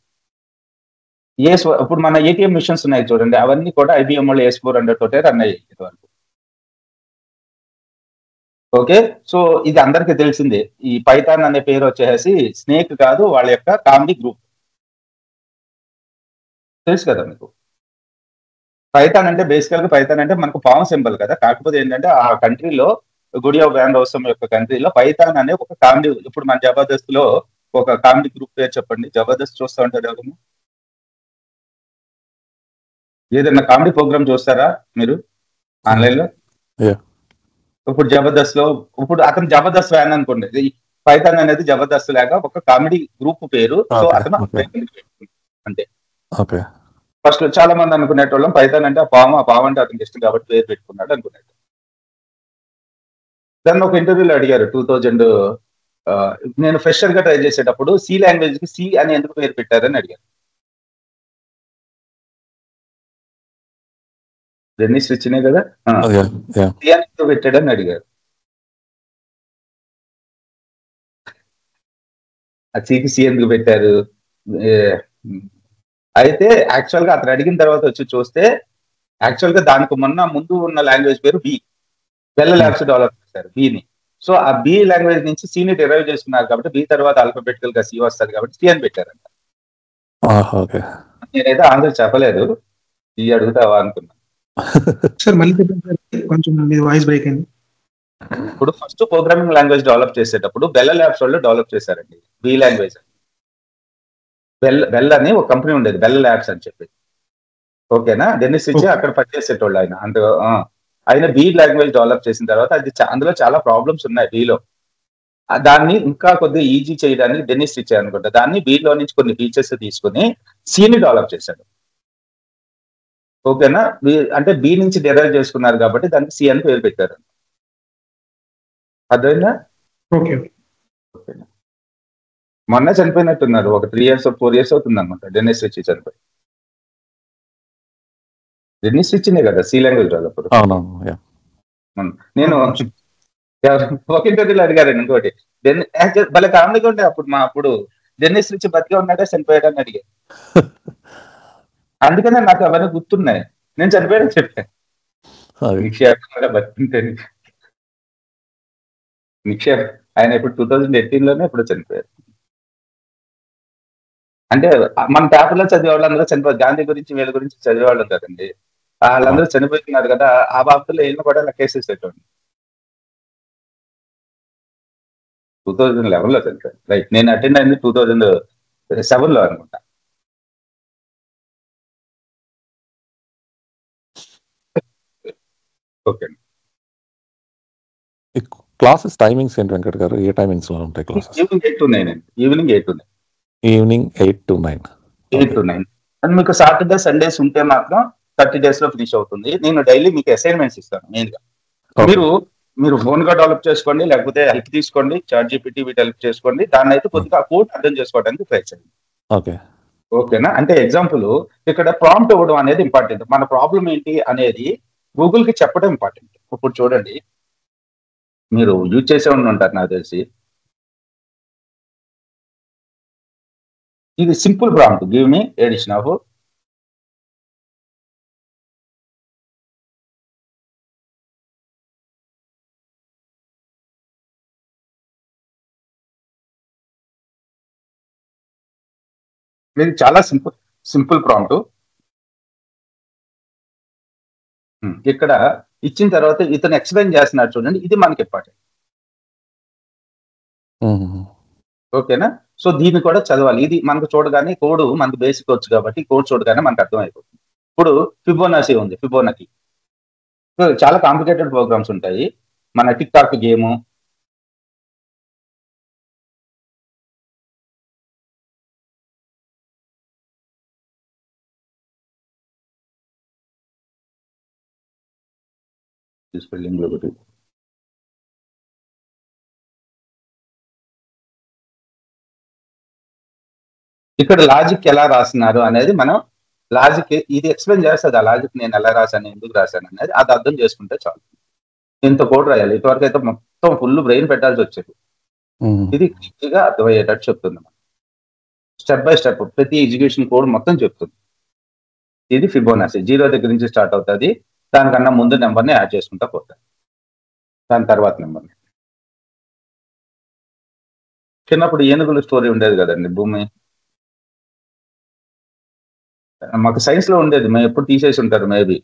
ఇప్పుడు మన ఏటీఎం మిషన్స్ ఉన్నాయి చూడండి, అవన్నీ కూడా IBM వాళ్ళు AS400 తోటే రన్ అయ్యాయి ఇదివరకు. ఓకే, సో ఇది అందరికీ తెలిసిందే. ఈ పైథాన్ అనే పేరు వచ్చేసి స్నేక్ కాదు, వాళ్ళ యొక్క కామెడీ గ్రూప్. తెలుసు కదా మీకు. పైథాన్ అంటే బేసికల్ గా పైథాన్ అంటే మనకు పాము సింబల్ కదా. కాకపోతే ఏంటంటే ఆ కంట్రీలో గుడియా వ్యాన్ రోసం యొక్క కంట్రీలో పైథాన్ అనే ఒక కామెడీ, ఇప్పుడు మన జబర్దస్త్ లో ఒక కామెడీ గ్రూప్ పేరు చెప్పండి. జబర్దస్త్ చూస్తూ ఉంటారు ఎవరు? ఏదైనా కామెడీ ప్రోగ్రామ్ చూస్తారా మీరు ఆన్లైన్ లో? Yeah. ఇప్పుడు జబర్దస్త్ లో ఇప్పుడు అతను జబర్దస్త్ ఫ్యాన్ అనుకోండి, పైథాన్ అనేది జబర్దస్త్ లాగా ఒక కామెడీ గ్రూప్ పేరు. సో Okay, అతను okay. అంటే ఓకే. ఫస్ట్ చాలా మంది అనుకునేటోళ్ళం పైథాన్ అంటే ఆ పాము అంటే అతనికి ఇష్టం కాబట్టి పేరు పెట్టుకున్నాడు అనుకునేది. దాన్ని ఒక ఇంటర్వ్యూలో అడిగారు 2000 నేను ఫ్రెషర్ గా ట్రై చేసేటప్పుడు సి లాంగ్వేజ్ కి సి అని ఎందుకు పేరు పెట్టారని అడిగారు. డెన్నిస్ రిచ్నే కదా, Yeah, yeah. సి అని ఎందుకు పెట్టాడని అడిగారు. ఆ సికి సి ఎందుకు పెట్టారు? ఏ, అయితే యాక్చువల్ గా అతను అడిగిన తర్వాత వచ్చి చూస్తే యాక్చువల్ గా దానికి ముందు ఉన్న లాంగ్వేజ్ పేరు బి. బెల్ ల్యాబ్స్ డెవలప్ చేశారు బిని. సో ఆ బి లాంగ్వేజ్ నుంచి సిని డిరైవ్ చేసుకున్నారు కాబట్టి బి తర్వాత ఆల్ఫాబెటికల్ గా సి వస్తుంది కాబట్టి సి అని పెట్టారంట. ఓకే. నేనైతే ఆన్సర్ చెప్పలేదు, సి అడుగుతావా అనుకున్నా. సార్ మళ్ళీ చెప్పండి సార్, కొంచెం మీ వాయిస్ బ్రేక్ అయింది. ఇప్పుడు ఫస్ట్ ప్రోగ్రామింగ్ లాంగ్వేజ్ డెవలప్ చేసేటప్పుడు బెల్ ల్యాబ్స్ వాళ్ళు డెవలప్ చేశారండి బి లాంగ్వేజ్. బెల్ అని ఒక కంపెనీ ఉండేది, బెల్ ల్యాబ్స్ అని చెప్పి. ఓకేనా, డెన్నిస్ ఇచ్చి అక్కడ పనిచేసేటోళ్ళు ఆయన. అంటే ఆయన బి లాంగ్వేజ్ డెవలప్ చేసిన తర్వాత అది అందులో చాలా ప్రాబ్లమ్స్ ఉన్నాయి బిలో. దాన్ని ఇంకా కొద్దిగా ఈజీ చేయడానికి డెన్నిస్ ఇచ్చారు అనుకుంటా. దాన్ని బిలో నుంచి కొన్ని ఫీచర్స్ తీసుకుని సిని డెవలప్ చేశాడు. ఓకేనా, అంటే బి నుంచి డెరైవ్ చేసుకున్నారు కాబట్టి దానికి సి అని పేరు పెట్టారు. అర్థమైందా? ఓకే. మొన్న చనిపోయినట్టున్నారు, ఒక 3 years 4 years అవుతుంది అనమాట డెన్నిస్ రిచ్ చనిపోయి. డెన్నిస్ రిచ్నే కదా సి లాంగ్వేజ్ డెవలపర్. అవునవును. నేను ఒక ఇంటర్వ్యూలో అడిగారండి ఇంకోటి, భలే కామెడీగా ఉండే అప్పుడు డెన్నిస్ రిచ్ బతికే ఉన్నాడే చనిపోయాడని అడిగారు. అందుకనే నాకు అవన్నీ గుర్తున్నాయి. నేను చనిపోయాడని చెప్పాను. నిక్షేపం బతికింటే నిక్షేప్ ఆయన ఇప్పుడు 2018లోనే ఇప్పుడు చనిపోయారు. అంటే మన పేపర్లో చదివే వాళ్ళందరూ చనిపోయారు. గాంధీ గురించి వీళ్ళ గురించి చదివేవాళ్ళు కదండి, వాళ్ళందరూ చనిపోతున్నారు కదా. ఆ బాబులో ఏళ్ళు కూడా లెక్కేసేసేటండి. 2011లో చనిపోయారు. రైట్, నేను అటెండ్ అయింది 2007లో అనుకుంటా. ఓకే. క్లాసెస్ టైమింగ్స్ ఏంటి వెంకట్ గారు? ఏ టైమింగ్స్ లో ఉంటాయి క్లాసెస్? ఈవినింగ్ 8 to 9 అండి. Evening 8 to 9. Evening 8 to 9. 8 to 9. And మీకు సాటర్డే సండేస్ ఉంటే మాత్రం 30 days లో ఫినిష్ అవుతుంది. నేను డైలీ మీకు అసైన్మెంట్స్ ఇస్తాను మెయిన్ గా. మీరు ఓన్ గా డెవలప్ చేసుకోండి, లేకపోతే హెల్ప్ తీసుకోండి, ChatGPT వీటి హెల్ప్ చేసుకోండి. దాన్ని అయితే కొద్దిగా కోడ్ అర్థం చేసుకోవడానికి ట్రై చేయండి. ఓకే. ఓకేనా, అంటే ఎగ్జాంపుల్ ఇక్కడ ప్రాంప్ట్ ఇవ్వడం అనేది ఇంపార్టెంట్. మన ప్రాబ్లం ఏంటి అనేది గూగుల్ కి చెప్పడం ఇంపార్టెంట్. ఇప్పుడు చూడండి, మీరు యూజ్ చేసే ఉంటారు నాకు తెలిసి. ఇది simple prompt, give me edition of. ఇది చాలా సింపుల్ ప్రాంప్ట్. ఇక్కడ ఇచ్చిన తర్వాత ఇతను ఎక్స్ప్లెయిన్ చేస్తున్నాడు చూడండి, ఇది మనకి ఇంపార్టెంట్. ఓకేనా, సో దీన్ని కూడా చదవాలి. ఇది మనకు చూడగానే కోడ్ మనకు బేసిక్ వచ్చు కాబట్టి కోడ్ చూడగానే మనకు అర్థమైపోతుంది. ఇప్పుడు ఫిబోనాసీ ఉంది, ఫిబోనాకి చాలా కాంప్లికేటెడ్ ప్రోగ్రామ్స్ ఉంటాయి. మన టిక్ టాక్ గేమ్, స్పెల్లింగ్ ఒకటి ఇక్కడ లాజిక్ ఎలా రాస్తున్నారు అనేది మనం లాజిక్ ఇది ఎక్స్ప్లెయిన్ చేస్తుంది. ఆ లాజిక్ నేను ఎలా రాశాను, ఎందుకు రాశాను అనేది అది అర్థం చేసుకుంటే చాలు. ఇంత కోడ్ రాయాలి, ఇటువరకు అయితే మొత్తం ఫుల్ బ్రెయిన్ పెట్టాల్సి వచ్చేది. ఇది క్లియర్గా అర్థమయ్యేటట్టు చెప్తుంది. స్టెప్ బై స్టెప్ ప్రతి ఎగ్జిక్యూషన్ కోడ్ మొత్తం చెప్తుంది. ఇది ఫిబోనాసి 0 దగ్గర నుంచి స్టార్ట్ అవుతుంది. దానికన్నా ముందు నెంబర్ని యాడ్ చేసుకుంటా పోతుంది, దాని తర్వాత నెంబర్ని. చిన్నప్పుడు ఏనుగుల స్టోరీ ఉండేది కదండి, భూమి మాకు సైన్స్ లో ఉండేది, మేము ఎప్పుడు తీసేసి ఉంటారు మేబీ.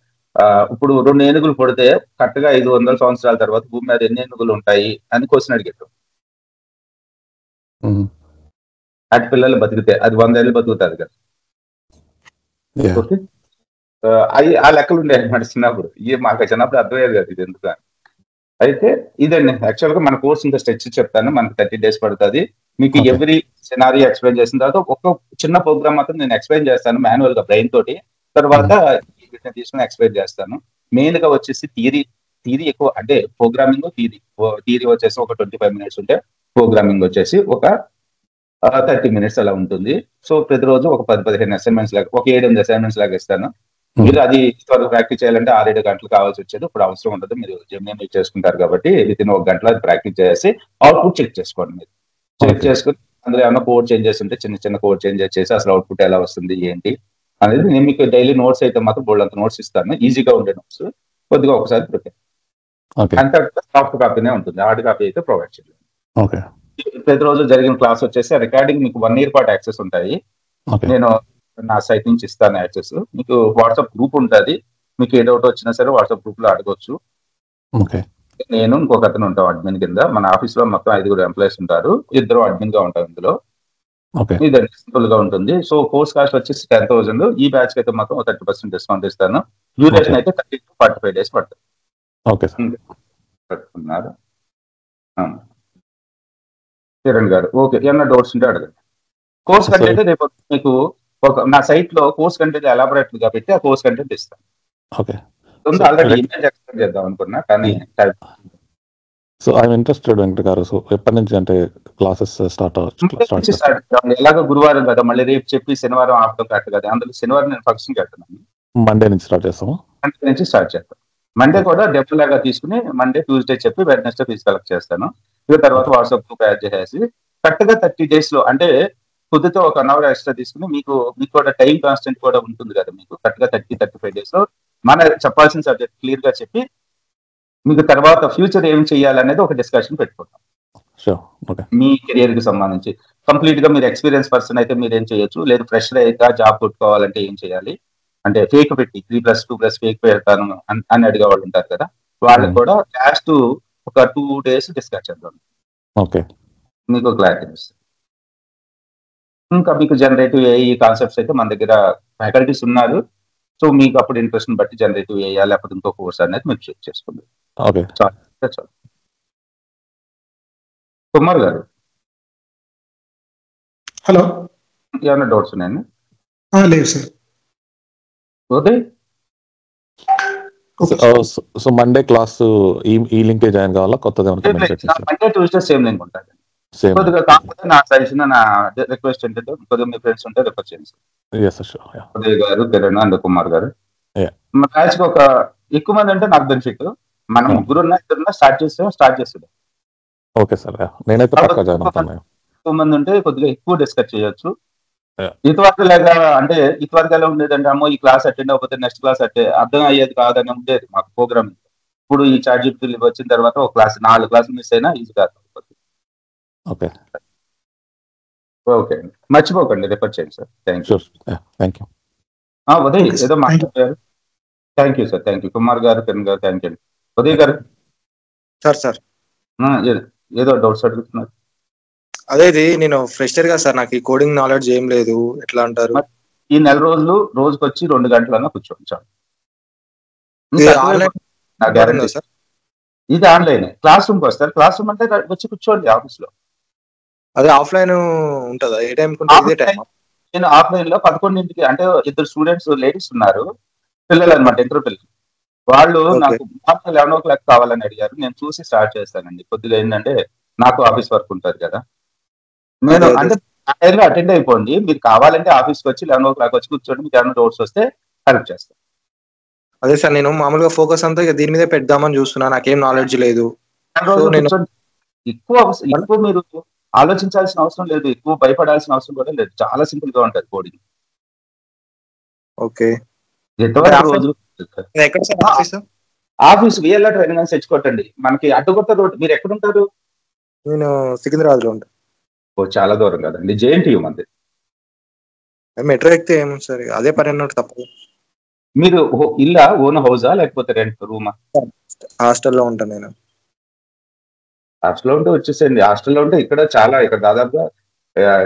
ఇప్పుడు 2 ఏనుగులు పడితే కరెక్ట్గా 500 సంవత్సరాల తర్వాత భూమి మీద ఎన్ని ఏనుగులు ఉంటాయి అని క్వశ్చన్ అడిగారు. అటు పిల్లలు బతికితే అది 100 ఏళ్ళు బతుకుతుంది కదా. ఓకే, అవి ఆ లెక్కలు ఉండేవి అనమాట చిన్నప్పుడు. మాకు చిన్నప్పుడు అర్థమయ్యేది కదా ఇది ఎందుకు. అయితే ఇదండి యాక్చువల్గా మన కోర్స్ ఇంకా స్ట్రెచ్ చెప్తాను. మనకి 30 days పడుతుంది. మీకు ఎవ్రీ సినారీ ఎక్స్ప్లెయిన్ చేసిన తర్వాత ఒక చిన్న ప్రోగ్రామ్ మాత్రం నేను ఎక్స్ప్లెయిన్ చేస్తాను మాన్యువల్ గా బ్రెయిన్ తోటి. తర్వాత తీసుకుని ఎక్స్ప్లెయిన్ చేస్తాను. మెయిన్ గా వచ్చేసి థియరీ ఎక్కువ, అంటే ప్రోగ్రామింగ్ థియరీ వచ్చేసి ఒక 25 minutes ఉంటే ప్రోగ్రామింగ్ వచ్చేసి ఒక 30 minutes అలా ఉంటుంది. సో ప్రతిరోజు ఒక 10-15 అసైన్మెంట్స్ లాగా, ఒక 7-8 అసైన్మెంట్స్ లాగా ఇస్తాను. మీరు అది త్వరగా ప్రాక్టీస్ చేయాలంటే 6-7 గంటలు కావాల్సి వచ్చేది. ఇప్పుడు అవసరం ఉండదు, మీరు జెమిని చేసుకుంటారు కాబట్టి వితిన్ 1 గంటలో అది ప్రాక్టీస్ చేసి అవుట్పుట్ చెక్ చేసుకోండి. మీరు చెక్ చేసుకుని అందులో ఏమైనా కోడ్ చేంజెస్ ఉంటే చిన్న కోడ్ చేంజెస్ చేసి అసలు అవుట్పుట్ ఎలా వస్తుంది ఏంటి అనేది నేను మీకు డైలీ నోట్స్ అయితే మాత్రం బోల్డ్ నోట్స్ ఇస్తాను. ఈజీగా ఉండే నోట్స్, కొద్దిగా ఒకసారి ప్రిపేర్. అంతే, సాఫ్ట్ కాపీనే ఉంటుంది, హార్డ్ కాపీ అయితే ప్రొవైడ్ చేయాలి. ప్రతిరోజు జరిగిన క్లాస్ వచ్చేసి రికార్డింగ్ మీకు 1 year పాటు యాక్సెస్ ఉంటాయి. నేను నా సైట్ నుంచి ఇస్తాను యాక్సెస్. మీకు వాట్సాప్ గ్రూప్ ఉంటుంది, మీకు ఏ డౌట్ వచ్చినా సరే వాట్సాప్ గ్రూప్ లో అడగొచ్చు. నేను ఇంకొక అతను ఉంటాం అడ్మిన్ కింద. మన ఆఫీస్ లో మొత్తం 5 ఎంప్లాయీస్ ఉంటారు, 2 అడ్మిన్ గా ఉంటారు ఇందులో. ఇది సింపుల్ గా ఉంటుంది. సో కోర్స్ కాస్ట్ వచ్చేసి 10,000. ఈ బ్యాచ్ కి అయితే మాత్రం 30% డిస్కౌంట్ ఇస్తాను. డ్యూరేషన్ అయితే 30 to 45 days పడుతుంది. కిరణ్ గారు ఓకే, ఏమన్నా డౌట్స్ ఉంటే అడగండి. కోర్స్ కంటెంట్ రేపు మీకు నా సైట్ లో కోర్స్ కంటెంట్ ఎలాబొరేట్ గా పెట్టి ఆ కోర్స్ కంటెంట్ ఇస్తాను. ఆల్రెడీ ఇమేజ్ ఎక్స్ప్లెయిన్ చేద్దాం అనుకున్నా కానీ. సో ఐఎమ్ ఇంట్రెస్టెడ్ వెంకట గారు. సో ఎప్పటి నుంచి అంటే క్లాసెస్ స్టార్ట్ ఎలాగో గురువారం కదా, మళ్ళీ రేపు చెప్పి శనివారం ఆపడం కరెక్ట్ కదా. అందులో శనివారం నేను ఫంక్షన్ కడుతున్నాను. మండే నుంచి స్టార్ట్ చేస్తాము. మండే నుంచి స్టార్ట్ చేస్తాం. మండే కూడా డెప్ లాగా తీసుకుని మండే ట్యూస్డే చెప్పి వెడ్నెస్డే ఫీజు కలెక్ట్ చేస్తాను. ఇక తర్వాత వాట్సాప్ గ్రూప్ యాడ్ చేసేసి కరెక్ట్ గా 30 days లో, అంటే కుదిరితే 1 hour ఎక్స్ట్రా తీసుకుని మీకు కూడా టైం కాన్స్టెంట్ కూడా ఉంటుంది కదా. మీకు కరెక్ట్ గా 30-35 days లో మన చెప్పాల్సిన సబ్జెక్ట్ క్లియర్ గా చెప్పి మీకు తర్వాత ఫ్యూచర్ ఏం చేయాలనేది ఒక డిస్కషన్ పెట్టుకుంటాం. మీ కెరియర్ కి సంబంధించి కంప్లీట్ గా మీరు ఎక్స్పీరియన్స్ పర్సన్ అయితే మీరు ఏం చేయొచ్చు, లేదు ఫ్రెషర్ అయితే జాబ్ కొట్టుకోవాలంటే ఏం చేయాలి, అంటే ఫేక్ పెట్టి 3+2+ ఫేక్ పెడతాను అని అడిగే వాళ్ళు ఉంటారు కదా, వాళ్ళకి కూడా లాస్ట్ ఒక 2 days డిస్కస్ చేద్దాం. మీకు క్లారిటీ వస్తుంది. ఇంకా మీకు జనరేటివ్ ఏఐ కాన్సెప్ట్స్ అయితే మన దగ్గర ఫ్యాకల్టీస్ ఉన్నారు. సో మీకు అప్పుడు ఇంట్రెస్ట్ బట్టి జనరేటివ్ ఏఐ లేకపోతే ఇంకో కోర్స్ అనేది మీరు చెక్ చేసుకోండి. చాలు. కుమార్ గారు హలో, ఏమైనా డౌట్స్ ఉన్నాయండి? లేదు sir. Uday so Monday class ఈ లింకే జాయిన్ కావాలా? కొత్తగా మండే ట్యూస్డే సేమ్ లింక్ ఉంటుంది. కొద్దిగా కాకపోతే నా సజెషన్, నా రిక్వెస్ట్ ఏంటంటే కొద్దిగా మీ ఫ్రెండ్స్ ఉంటే రిఫర్ చేయండి సార్. ఉదయ్ గారు, కిరణ్ అండ్ కుమార్ గారు. మ్యాచ్ కి ఒక ఎక్కువ మంది అంటే నాకు బెనిఫిట్. మనం 3-4 స్టార్ట్ చేస్తాం. ఓకే సార్, నేనైతే పక్కా జాయిన్ అవుతాను. ఎక్కువ మంది ఉంటే కొద్దిగా ఎక్కువ డిస్కస్ చేయొచ్చు. ఇటువరకు ఎలా ఉండేదంటే, అమ్మో ఈ క్లాస్ అటెండ్ అవ్వకపోతే నెక్స్ట్ క్లాస్ అర్థం అయ్యేది కాదని ఉండేది మాకు ప్రోగ్రామింగ్. ఇప్పుడు ఈ చాట్ జీపీటీ వచ్చిన తర్వాత ఒక క్లాస్ 4 క్లాసులు మిస్ అయినా ఈజీగా అర్థమైపోతుంది. ఓకే అండి, మర్చిపోకండి రిఫర్ చేయండి సార్. Thank you. ఉదయ్ ఏదో మాట్లాడారు. Thank you sir. Thank you Kumar గారు, కిరణ్ గారు. Thank you. ఉదయ్ గారు సార్ ఏదో డౌట్స్ అడుగుతున్నారు. అదేది నేను ఫ్రెషర్ గా సార్, నాకు ఈ కోడింగ్ నాలెడ్జ్ ఏం లేదు, ఎట్లా అంటారు? ఈ 4 రోజులు రోజుకి వచ్చి 2 గంటలన్నా కూర్చోండి చాలు. ఇది ఆన్లైన్ క్లాస్ రూమ్కి వస్తారు. క్లాస్ రూమ్ అంటే వచ్చి కూర్చోండి ఆఫీస్ లో. అదే ఆఫ్లైన్ ఉంటుందా? ఏ టైం? నేను ఆఫ్లైన్ లో 11ంటికి, అంటే 2 స్టూడెంట్స్ లేడీస్ ఉన్నారు, పిల్లలు అనమాట, ఇంటర్ పిల్లలు. వాళ్ళు నాకు 11 o'clock కావాలని అడిగారు. నేను చూసి స్టార్ట్ చేస్తానండి. కొద్దిగా ఏంటంటే నాకు ఆఫీస్ వర్క్ ఉంటుంది కదా. నేను అంటే ఆ టైంలో అటెండ్ అయిపోండి. మీరు కావాలంటే ఆఫీస్కి వచ్చి 11 వచ్చి కూర్చోండి. మీకు ఏమైనా డౌట్స్ వస్తే కరెక్ట్ చేస్తాం. అదే సార్, నేను మామూలుగా ఫోకస్ అంతా ఇక దీని మీదే పెడదామని చూస్తున్నా, నాకేం నాలెడ్జ్ లేదు. ఎక్కువ మీరు ఆలోచించాల్సిన అవసరం లేదు, ఎక్కువ భయపడాల్సిన అవసరం కూడా లేదు. చాలా సింపుల్ గా ఉంటుంది కోడింగ్. ఓకే, ఎంతవరకు రోజు ఎక్కడ sir office? Office VLR training అని తెచ్చుకోటండి. మనకి అడ్డుకొత్త రోడ్. మీరు ఎక్కడ ఉంటారు? నేను సికింద్రాబాద్ లో ఉంటాను. ఓ చాలా దూరం కదండి. జేఎన్టీయూ మంది. మెట్రో ఎక్కితే ఏముంది సార్, అదే పని అన్నట్టు తప్పదు. మీరు ఇల్లా, ఓన్ హౌసా లేకపోతే రెంట్ రూమా? హాస్టల్లో ఉంటాను నేను. హాస్టల్లో ఉంటే వచ్చేసేయండి. హాస్టల్లో ఉంటే ఇక్కడ దాదాపుగా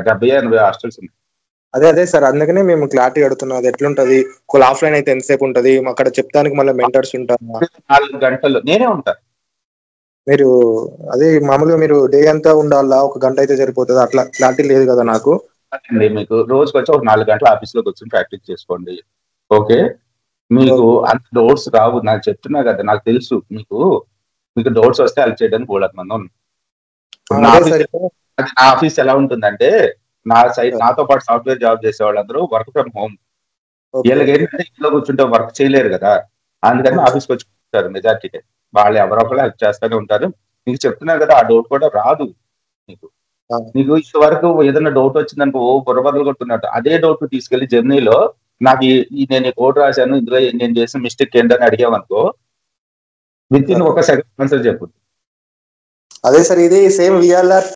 70-80 హాస్టల్స్ ఉన్నాయి. అదే సార్, అందుకనే మేము క్లారిటీ అడుగుతున్నాం. అది ఎట్లుంటది, ఒకవేళ ఆఫ్లైన్ అయితే ఎంతసేపు ఉంటది, అక్కడ చెప్తానికి మళ్ళీ మెంటర్స్ ఉంటారు? 4 గంటలు నేనే ఉంటాను. మీరు అదే మామూలుగా మీరు డే అంతా ఉండాలా, 1 గంట అయితే సరిపోతుంది? అట్లా క్లారిటీ లేదు కదా నాకు. మీకు రోజుకి వచ్చి ఒక 4 గంటలు ఆఫీస్ లో కూర్చొని ప్రాక్టీస్ చేసుకోండి. ఓకే, మీకు అంత డౌట్స్ రావు. నాకు చెప్తున్నా కదా, నాకు తెలుసు. మీకు డౌట్స్ వస్తే అలా చేయడానికి కూడా మంది. నా ఆఫీస్ ఎలా ఉంటుందంటే, నాతో పాటు సాఫ్ట్వేర్ జాబ్ చేసే వాళ్ళందరూ వర్క్ ఫ్రమ్ హోమ్. వీళ్ళకి ఏంటంటే ఇంట్లో కూర్చుంటే వర్క్ చేయలేరు కదా, అందుకని ఆఫీస్కి వచ్చి కూర్చుంటారు మెజార్టీ. వాళ్ళు ఎవరో ఒకరు హెల్ప్ చేస్తూనే ఉంటారు. మీకు చెప్తున్నారు కదా, ఆ డౌట్ కూడా రాదు మీకు ఇంతవరకు. ఏదైనా డౌట్ వచ్చిందనుకో బుర్రబద్దలు కొట్టున్నట్టు అదే డౌట్ తీసుకెళ్లి జర్నీలో నాకు నేను కోడ్ రాశాను, ఇందులో నేను చేసిన మిస్టేక్ ఏంటని అడిగామనుకో, విత్ ఇన్ 1 సెకండ్ ఆన్సర్ చెప్పుద్ది. అదే సార్, ఇది సేమ్ విఎల్ఆర్